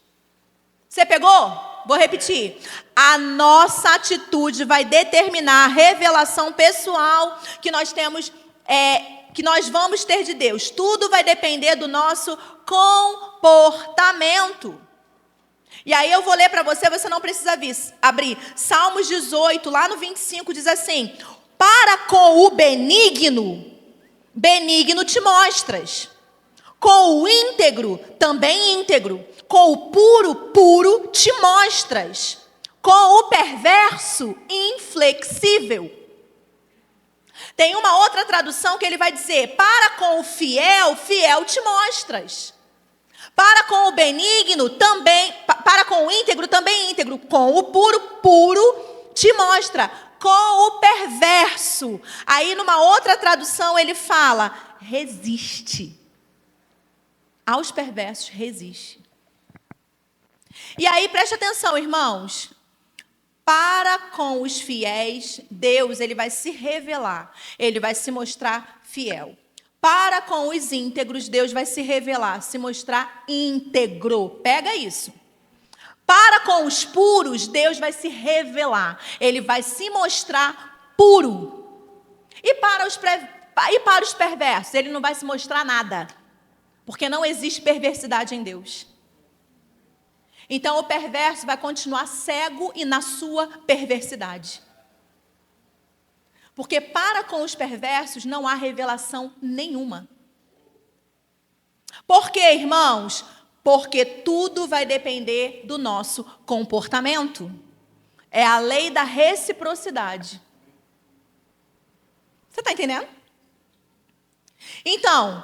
Você pegou? Vou repetir. A nossa atitude vai determinar a revelação pessoal que nós temos, que nós vamos ter de Deus. Tudo vai depender do nosso comportamento. E aí eu vou ler para você, você não precisa abrir. Salmos 18, lá no 25, diz assim: para com o benigno te mostras. Com o íntegro, também íntegro. Com o puro, puro te mostras. Com o perverso, inflexível. Tem uma outra tradução que ele vai dizer: para com o fiel, fiel te mostras. Para com o benigno, também, para com o íntegro, também íntegro. Com o puro, puro te mostra. Com o perverso. Aí, numa outra tradução, ele fala: resiste. Aos perversos, resiste. E aí, preste atenção, irmãos. Para com os fiéis, Deus, ele vai se revelar. Ele vai se mostrar fiel. Para com os íntegros, Deus vai se revelar, se mostrar íntegro. Pega isso. Para com os puros, Deus vai se revelar. Ele vai se mostrar puro. E para os perversos, ele não vai se mostrar nada. Porque não existe perversidade em Deus. Então o perverso vai continuar cego e na sua perversidade. Porque para com os perversos não há revelação nenhuma. Por quê, irmãos? Porque tudo vai depender do nosso comportamento. É a lei da reciprocidade. Você está entendendo? Então,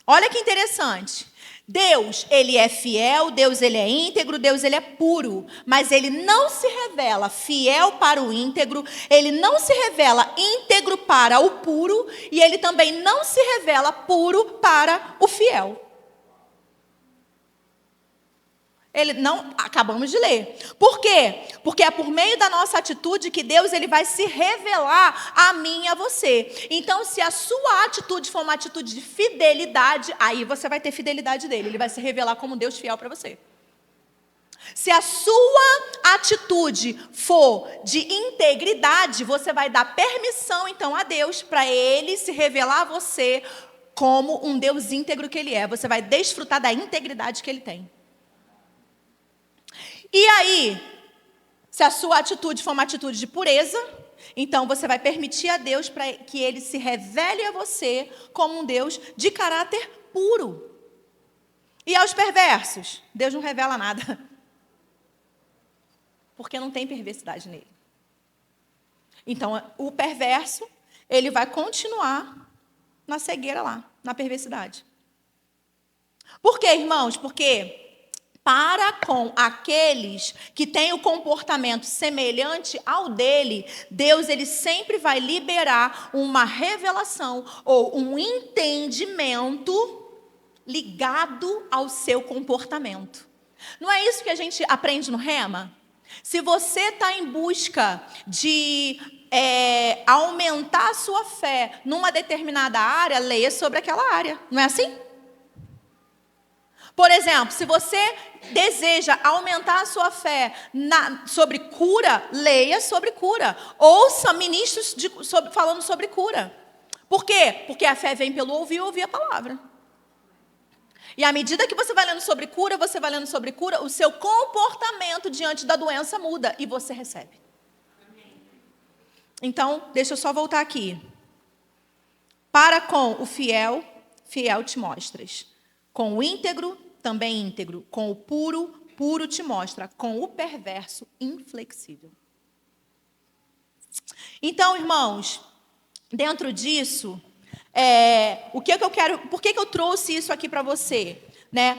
olha que interessante. Deus, ele é fiel, Deus, ele é íntegro, Deus, ele é puro. Mas ele não se revela fiel para o íntegro, ele não se revela íntegro para o puro, e ele também não se revela puro para o fiel. Ele não, acabamos de ler. Por quê? Porque é por meio da nossa atitude que Deus ele vai se revelar a mim e a você. Então, se a sua atitude for uma atitude de fidelidade, aí você vai ter fidelidade dele. Ele vai se revelar como Deus fiel para você. Se a sua atitude for de integridade, você vai dar permissão, então, a Deus para ele se revelar a você como um Deus íntegro que ele é. Você vai desfrutar da integridade que ele tem. E aí, se a sua atitude for uma atitude de pureza, então você vai permitir a Deus para que ele se revele a você como um Deus de caráter puro. E aos perversos, Deus não revela nada. Porque não tem perversidade nele. Então, o perverso, ele vai continuar na cegueira lá, na perversidade. Por quê, irmãos? Porque para com aqueles que têm o comportamento semelhante ao dele, Deus ele sempre vai liberar uma revelação ou um entendimento ligado ao seu comportamento. Não é isso que a gente aprende no Rema? Se você está em busca de aumentar a sua fé numa determinada área, leia sobre aquela área. Não é assim? Por exemplo, se você deseja aumentar a sua fé sobre cura, leia sobre cura. Ouça ministros falando sobre cura. Por quê? Porque a fé vem pelo ouvir a palavra. E à medida que você vai lendo sobre cura, o seu comportamento diante da doença muda e você recebe. Então, deixa eu só voltar aqui. Para com o fiel, fiel te mostras. Com o íntegro, também íntegro. Com o puro, puro te mostra. Com o perverso, inflexível. Então, irmãos, dentro disso, o que eu quero, por que eu trouxe isso aqui para você? Né?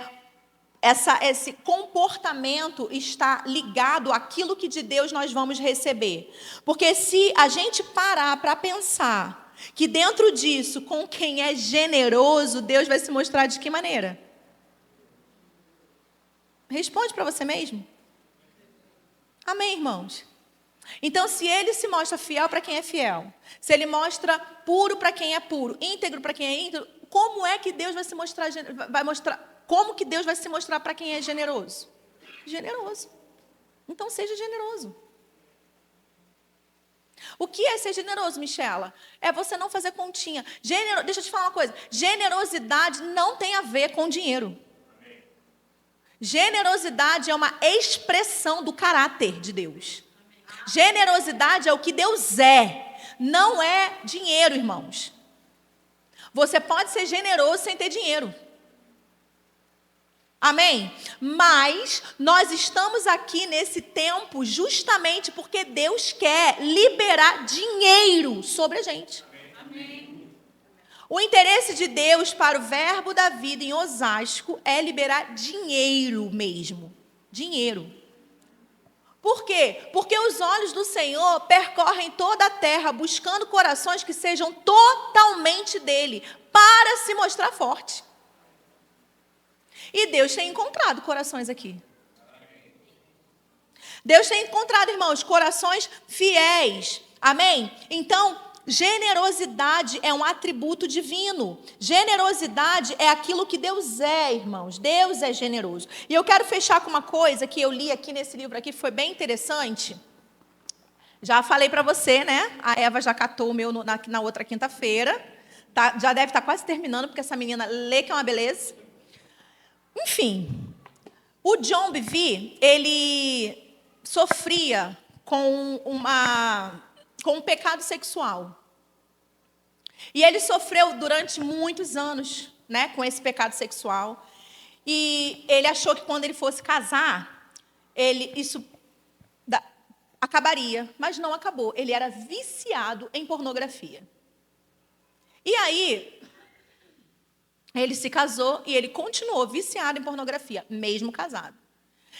esse comportamento está ligado àquilo que de Deus nós vamos receber. Porque se a gente parar para pensar que dentro disso, com quem é generoso, Deus vai se mostrar de que maneira? Responde para você mesmo. Amém, irmãos? Então, se ele se mostra fiel para quem é fiel, se ele mostra puro para quem é puro, íntegro para quem é íntegro, como é que Deus vai se mostrar, como que Deus vai se mostrar para quem é generoso? Generoso. Então, seja generoso. O que é ser generoso, Michela? É você não fazer continha. Deixa eu te falar uma coisa. Generosidade não tem a ver com dinheiro. Generosidade é uma expressão do caráter de Deus. Generosidade é o que Deus é. Não é dinheiro, irmãos. Você pode ser generoso sem ter dinheiro. Amém? Mas nós estamos aqui nesse tempo justamente porque Deus quer liberar dinheiro sobre a gente. Amém. O interesse de Deus para o Verbo da Vida em Osasco é liberar dinheiro mesmo. Dinheiro. Por quê? Porque os olhos do Senhor percorrem toda a terra buscando corações que sejam totalmente dele, para se mostrar forte. E Deus tem encontrado corações aqui. Deus tem encontrado, irmãos, corações fiéis. Amém? Então, generosidade é um atributo divino. Generosidade é aquilo que Deus é, irmãos. Deus é generoso. E eu quero fechar com uma coisa que eu li aqui nesse livro aqui, foi bem interessante. Já falei para você, né? A Eva já catou o meu na outra quinta-feira. Tá, já deve estar quase terminando, porque essa menina lê que é uma beleza. Enfim, o John Bevere, ele sofria com um pecado sexual. E ele sofreu durante muitos anos, né, com esse pecado sexual. E ele achou que quando ele fosse casar, isso acabaria, mas não acabou. Ele era viciado em pornografia. E aí, ele se casou e ele continuou viciado em pornografia, mesmo casado.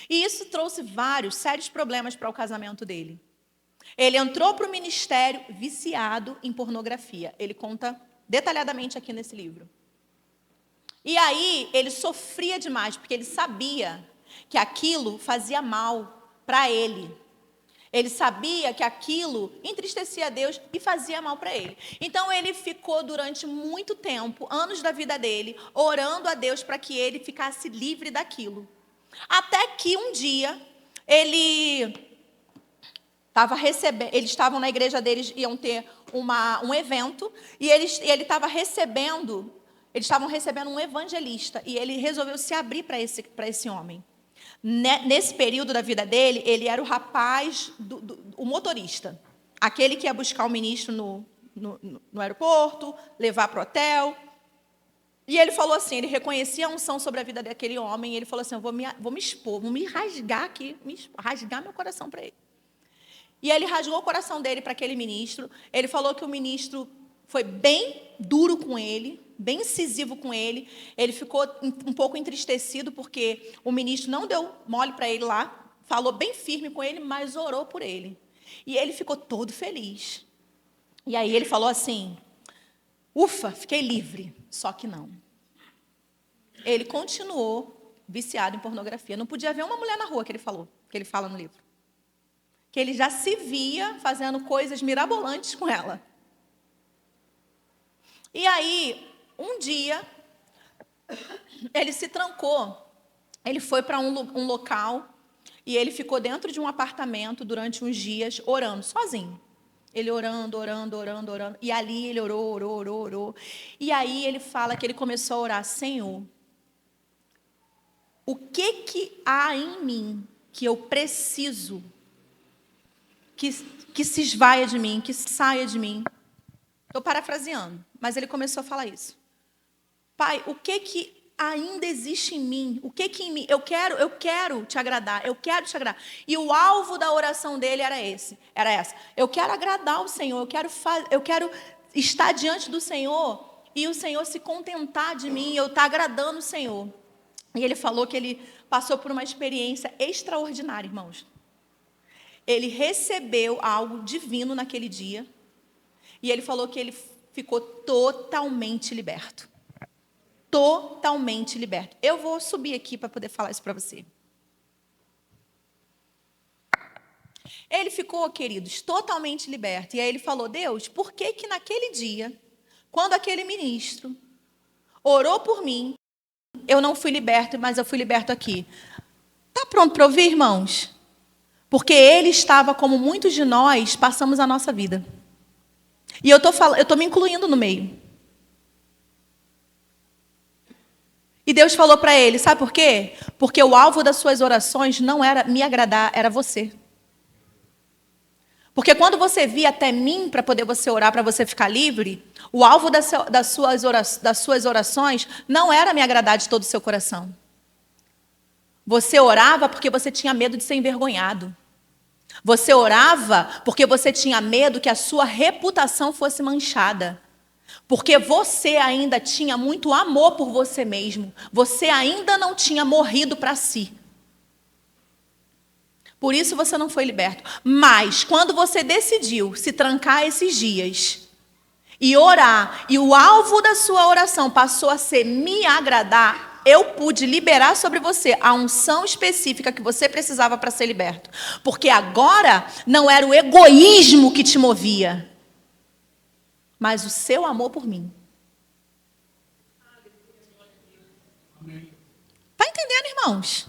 E isso trouxe vários sérios problemas para o casamento dele. Ele entrou para o ministério viciado em pornografia. Ele conta detalhadamente aqui nesse livro. E aí, ele sofria demais, porque ele sabia que aquilo fazia mal para ele. Ele sabia que aquilo entristecia a Deus e fazia mal para ele. Então, ele ficou durante muito tempo, anos da vida dele, orando a Deus para que ele ficasse livre daquilo. Até que um dia, eles estavam na igreja deles, iam ter um evento, e eles estavam recebendo um evangelista, e ele resolveu se abrir para esse homem. Nesse período da vida dele, ele era o rapaz, o motorista, aquele que ia buscar o ministro no aeroporto, levar para o hotel. E ele falou assim, ele reconhecia a unção sobre a vida daquele homem, e ele falou assim, eu vou me expor, vou me rasgar aqui, rasgar meu coração para ele. E ele rasgou o coração dele para aquele ministro. Ele falou que o ministro foi bem duro com ele, bem incisivo com ele. Ele ficou um pouco entristecido porque o ministro não deu mole para ele lá, falou bem firme com ele, mas orou por ele. E ele ficou todo feliz. E aí ele falou assim, ufa, fiquei livre. Só que não. Ele continuou viciado em pornografia. Não podia ver uma mulher na rua, que ele fala no livro. Que ele já se via fazendo coisas mirabolantes com ela. E aí, um dia, ele se trancou. Ele foi para um local e ele ficou dentro de um apartamento durante uns dias, orando, sozinho. Ele orando. E ali ele orou. E aí ele fala que ele começou a orar, Senhor, o que há em mim que eu preciso que se esvaia de mim, que saia de mim? Estou parafraseando, mas ele começou a falar isso. Pai, o que ainda existe em mim? O que em mim? Eu quero te agradar, eu quero te agradar. E o alvo da oração dele era essa. Eu quero agradar o Senhor, eu quero estar diante do Senhor e o Senhor se contentar de mim, eu estar agradando o Senhor. E ele falou que ele passou por uma experiência extraordinária, irmãos. Ele recebeu algo divino naquele dia. E ele falou que ele ficou totalmente liberto. Totalmente liberto. Eu vou subir aqui para poder falar isso para você. Ele ficou, queridos, totalmente liberto. E aí ele falou: Deus, por que que naquele dia, quando aquele ministro orou por mim, eu não fui liberto, mas eu fui liberto aqui? Está pronto para ouvir, irmãos? Porque ele estava como muitos de nós passamos a nossa vida. E eu estou me incluindo no meio. E Deus falou para ele, sabe por quê? Porque o alvo das suas orações não era me agradar, era você. Porque quando você via até mim para poder você orar, para você ficar livre, o alvo das suas orações não era me agradar de todo o seu coração. Você orava porque você tinha medo de ser envergonhado. Você orava porque você tinha medo que a sua reputação fosse manchada. Porque você ainda tinha muito amor por você mesmo. Você ainda não tinha morrido para si. Por isso você não foi liberto. Mas quando você decidiu se trancar esses dias e orar, e o alvo da sua oração passou a ser me agradar, eu pude liberar sobre você a unção específica que você precisava para ser liberto. Porque agora não era o egoísmo que te movia, mas o seu amor por mim. Está entendendo, irmãos?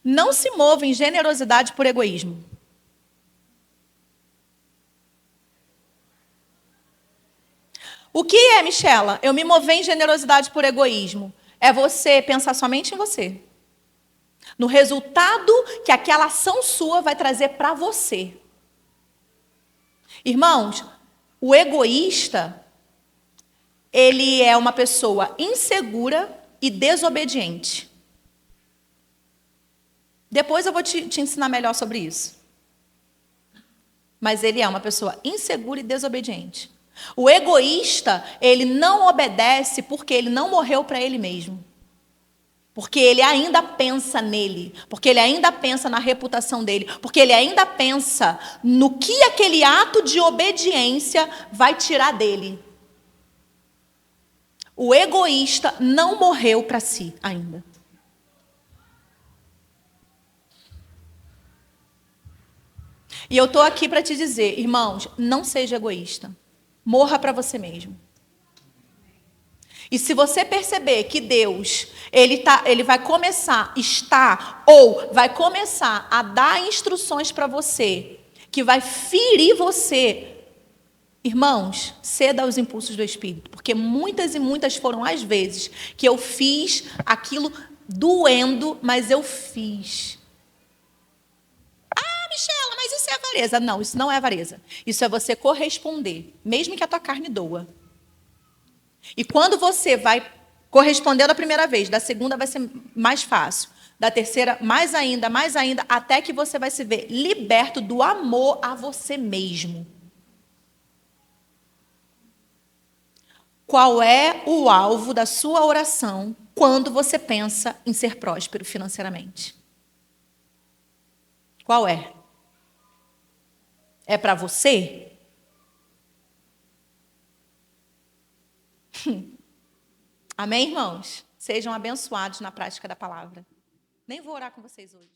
Não se mova em generosidade por egoísmo. O que é, Michela? Eu me mover em generosidade por egoísmo. É você pensar somente em você. No resultado que aquela ação sua vai trazer para você. Irmãos, o egoísta, ele é uma pessoa insegura e desobediente. Depois eu vou te ensinar melhor sobre isso. Mas ele é uma pessoa insegura e desobediente. O egoísta, ele não obedece porque ele não morreu para ele mesmo. Porque ele ainda pensa nele. Porque ele ainda pensa na reputação dele. Porque ele ainda pensa no que aquele ato de obediência vai tirar dele. O egoísta não morreu para si ainda. E eu estou aqui para te dizer, irmãos, não seja egoísta. Morra para você mesmo. E se você perceber que Deus, ele vai começar vai começar a dar instruções para você, que vai ferir você, irmãos, ceda aos impulsos do Espírito. Porque muitas e muitas foram as vezes que eu fiz aquilo doendo, mas eu fiz. Michela, mas isso é avareza. Não, isso não é avareza. Isso é você corresponder, mesmo que a tua carne doa. E quando você vai corresponder da primeira vez, da segunda vai ser mais fácil, da terceira mais ainda, até que você vai se ver liberto do amor a você mesmo. Qual é o alvo da sua oração quando você pensa em ser próspero financeiramente? Qual é? É para você? Amém, irmãos? Sejam abençoados na prática da palavra. Nem vou orar com vocês hoje.